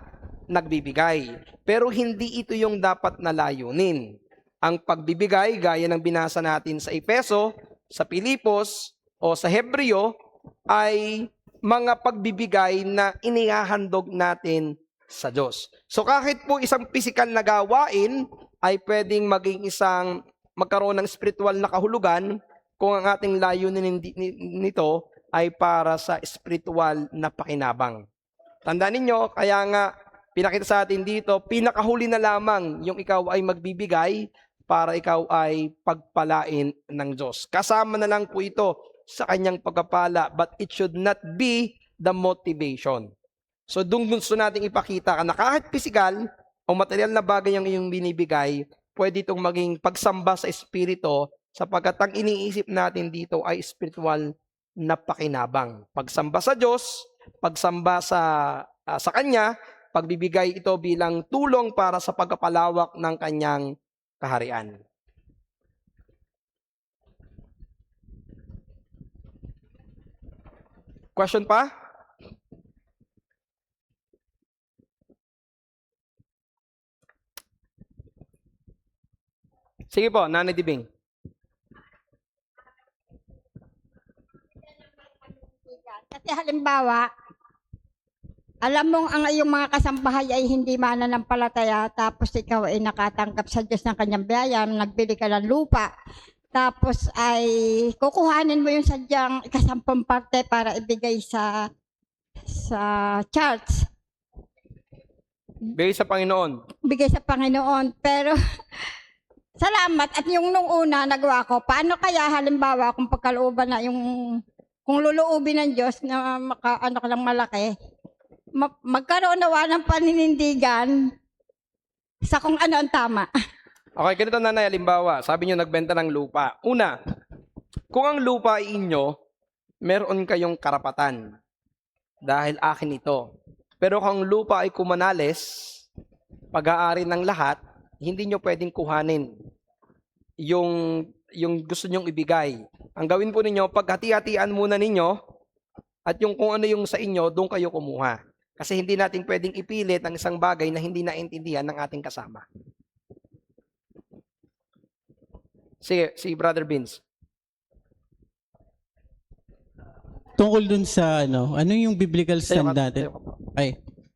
A: nagbibigay. Pero hindi ito yung dapat na layunin. Ang pagbibigay, gaya ng binasa natin sa Efeso, sa Pilipos, o sa Hebreo, ay mga pagbibigay na inihahandog natin sa Diyos. So kahit po isang pisikal na gawain, ay pwedeng maging magkaroon ng spiritual na kahulugan kung ang ating layunin nito ay para sa spiritual na pakinabang. Tandaan ninyo, kaya nga pinakita sa atin dito, pinakahuli na lamang yung ikaw ay magbibigay para ikaw ay pagpalain ng Diyos. Kasama na lang po ito sa kanyang pagpapala, but it should not be the motivation. So doon gusto natin ipakita na kahit pisikal o material na bagay ang iyong binibigay, pwede itong maging pagsamba sa Espiritu sapagkat ang iniisip natin dito ay spiritual na pakinabang. Pagsamba sa Diyos, pagsamba sa Kanya, pagbibigay ito bilang tulong para sa pagpapalawak ng Kanyang kaharian. Question pa? Sige po, Nanay Dibing.
C: Kasi halimbawa, alam mong ang iyong mga kasambahay ay hindi mananampalataya, tapos ikaw ay nakatanggap sa Diyos ng kanyang biyaya, nagbili ka ng lupa, tapos ay kukuhanin mo yung sadyang ikasampung parte para ibigay sa church,
A: Bigay sa Panginoon.
C: bigay sa Panginoon. Pero Salamat. At yung nung una nagawa ko, paano kaya halimbawa kung pagkalooban na yung, kung luluubin ng Diyos na ano ka lang malaki, magkaroon nawa ng paninindigan sa kung ano ang tama.
A: Okay, ganito nanay, halimbawa, sabi niyo nagbenta ng lupa. Una, kung ang lupa ay inyo, meron kayong karapatan dahil akin ito. Pero kung ang lupa ay kumanales, pag-aari ng lahat, hindi nyo pwedeng kuhanin yung gusto nyong ibigay. Ang gawin po ninyo, paghati-hatian muna ninyo at yung kung ano yung sa inyo, doon kayo kumuha. Kasi hindi natin pwedeng ipilit ang isang bagay na hindi naintindihan ng ating kasama. Sige, si Brother Vince.
D: Tungkol dun sa ano yung biblical stand natin?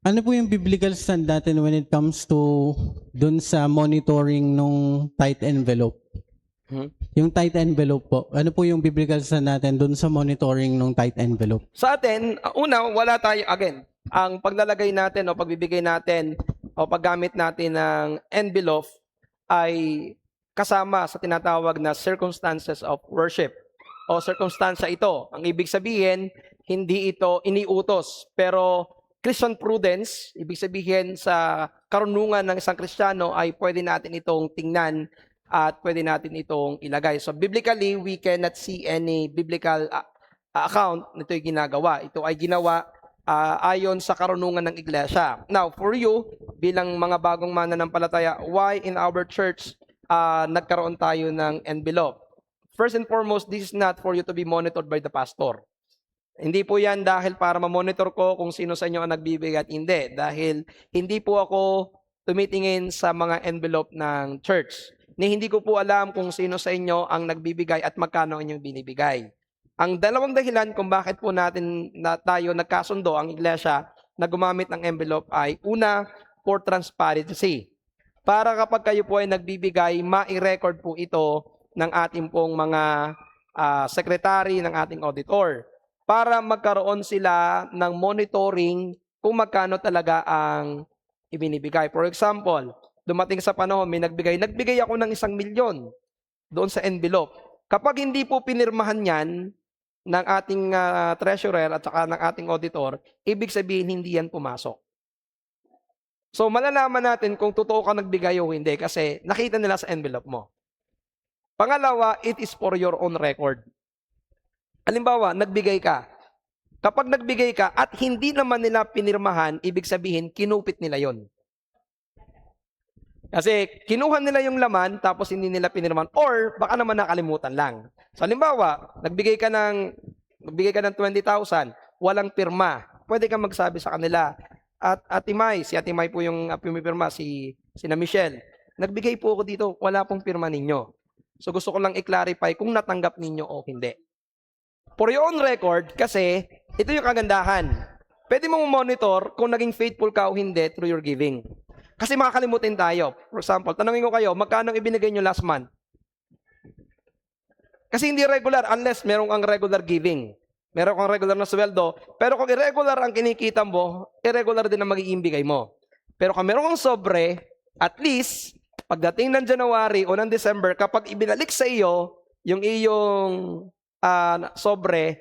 D: Ano po yung biblical stand natin when it comes to dun sa monitoring nung tight envelope? Yung tight envelope po. Ano po yung biblical stand natin dun sa monitoring nung tight envelope?
A: Sa atin, una, wala tayo, again, ang paglalagay natin o pagbibigay natin o paggamit natin ng envelope ay kasama sa tinatawag na circumstances of worship o circumstansya ito. Ang ibig sabihin, hindi ito iniutos, pero Christian prudence, ibig sabihin sa karunungan ng isang Kristiyano ay pwede natin itong tingnan at pwede natin itong ilagay. So biblically, we cannot see any biblical account nito ay ginagawa. Ito ay ginawa ayon sa karunungan ng iglesia. Now, for you, bilang mga bagong mananampalataya, why in our church nagkaroon tayo ng envelope? First and foremost, this is not for you to be monitored by the pastor. Hindi po yan dahil para ma-monitor ko kung sino sa inyo ang nagbibigay at hindi. Dahil hindi po ako tumitingin sa mga envelope ng church. Hindi ko po alam kung sino sa inyo ang nagbibigay at magkano ang inyong binibigay. Ang dalawang dahilan kung bakit po tayo nagkasundo ang iglesia na gumamit ng envelope ay una, for transparency. Para kapag kayo po ay nagbibigay, ma-record po ito ng ating pong mga secretary, ng ating auditor. Para magkaroon sila ng monitoring kung magkano talaga ang ibinibigay. For example, dumating sa panahon, may nagbigay ako ng 1 milyon doon sa envelope. Kapag hindi po pinirmahan yan ng ating treasurer at saka ng ating auditor, ibig sabihin hindi yan pumasok. So malalaman natin kung totoo ka nagbigay o hindi kasi nakita nila sa envelope mo. Pangalawa, it is for your own record. Halimbawa, nagbigay ka. Kapag nagbigay ka at hindi naman nila pinirmahan, ibig sabihin, kinupit nila yon. Kasi kinuha nila yung laman tapos hindi nila pinirmahan or baka naman nakalimutan lang. So halimbawa, nagbigay ka ng 20,000, walang pirma. Pwede kang magsabi sa kanila, at Ate May, si Ate May po yung pumipirma, si na Michelle. Nagbigay po ako dito, wala pong pirma ninyo. So gusto ko lang i-clarify kung natanggap ninyo o hindi. For your own record, kasi ito yung kagandahan. Pwede mong monitor kung naging faithful ka o hindi through your giving. Kasi makakalimutin tayo. For example, tanongin ko kayo, magkano ibinigay nyo last month? Kasi hindi regular unless meron kang regular giving. Meron kang regular na sweldo. Pero kung irregular ang kinikita mo, irregular din ang magiging bigay mo. Pero kung meron kang sobre, at least, pagdating ng January o ng December, kapag ibinalik sa iyo yung iyong sobre,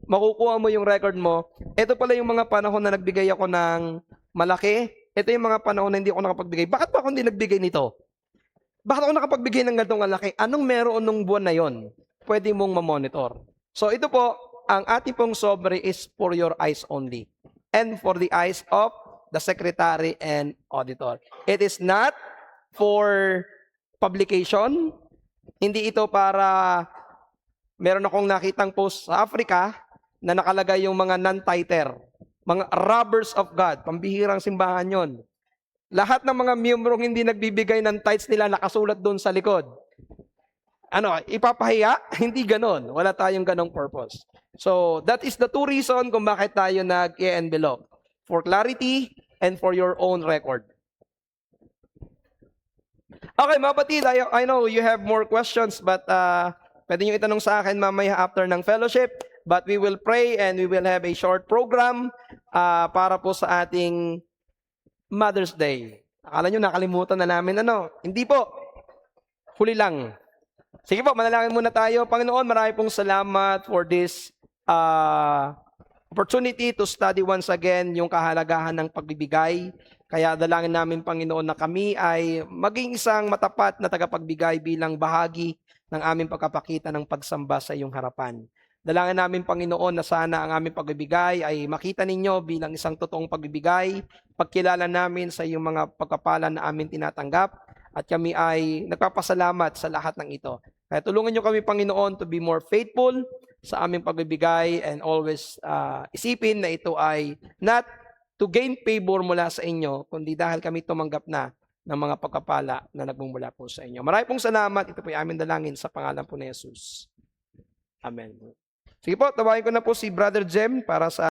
A: makukuha mo yung record mo. Ito pala yung mga panahon na nagbigay ako ng malaki. Ito yung mga panahon na hindi ako nakapagbigay. Bakit pa ako hindi nagbigay nito? Bakit ako nakapagbigay ng ganitong malaki? Anong meron nung buwan na yon? Pwede mong ma-monitor. So ito po, ang ating pong sobre is for your eyes only. And for the eyes of the secretary and auditor. It is not for publication. Hindi ito para, meron akong nakitang post sa Africa na nakalagay yung mga non-tither, mga robbers of God, pambihirang simbahan yon. Lahat ng mga miyembrong hindi nagbibigay ng tithes nila nakasulat doon sa likod. Ano, ipapahiya? Hindi ganon. Wala tayong ganong purpose. So, that is the two reason kung bakit tayo nag-envelope. For clarity and for your own record. Okay, mga kapatid, I know you have more questions, but pwede nyo itanong sa akin mamaya after ng fellowship. But we will pray and we will have a short program para po sa ating Mother's Day. Akala nyo nakalimutan na namin ano? Hindi po. huli lang. Sige po, manalangin muna tayo. Panginoon, marami pong salamat for this opportunity to study once again yung kahalagahan ng pagbibigay. Kaya dalangin namin, Panginoon, na kami ay maging isang matapat na tagapagbigay bilang bahagi ng aming pagkapakita ng pagsamba sa iyong harapan. Dalangin namin, Panginoon, na sana ang aming pagbibigay ay makita ninyo bilang isang totoong pagbibigay, pagkilala namin sa iyong mga pagkapalan na amin tinatanggap, at kami ay nagpapasalamat sa lahat ng ito. Kaya tulungan niyo kami, Panginoon, to be more faithful sa aming pagbibigay and always isipin na ito ay not to gain favor mula sa inyo, kundi dahil kami tumanggap na ng mga pagkapala na nagmumula po sa inyo. Maraming pong salamat. Ito po ay aming dalangin sa pangalan po ni Jesus. Amen. Sige po, tawagan ko na po si Brother Jem para sa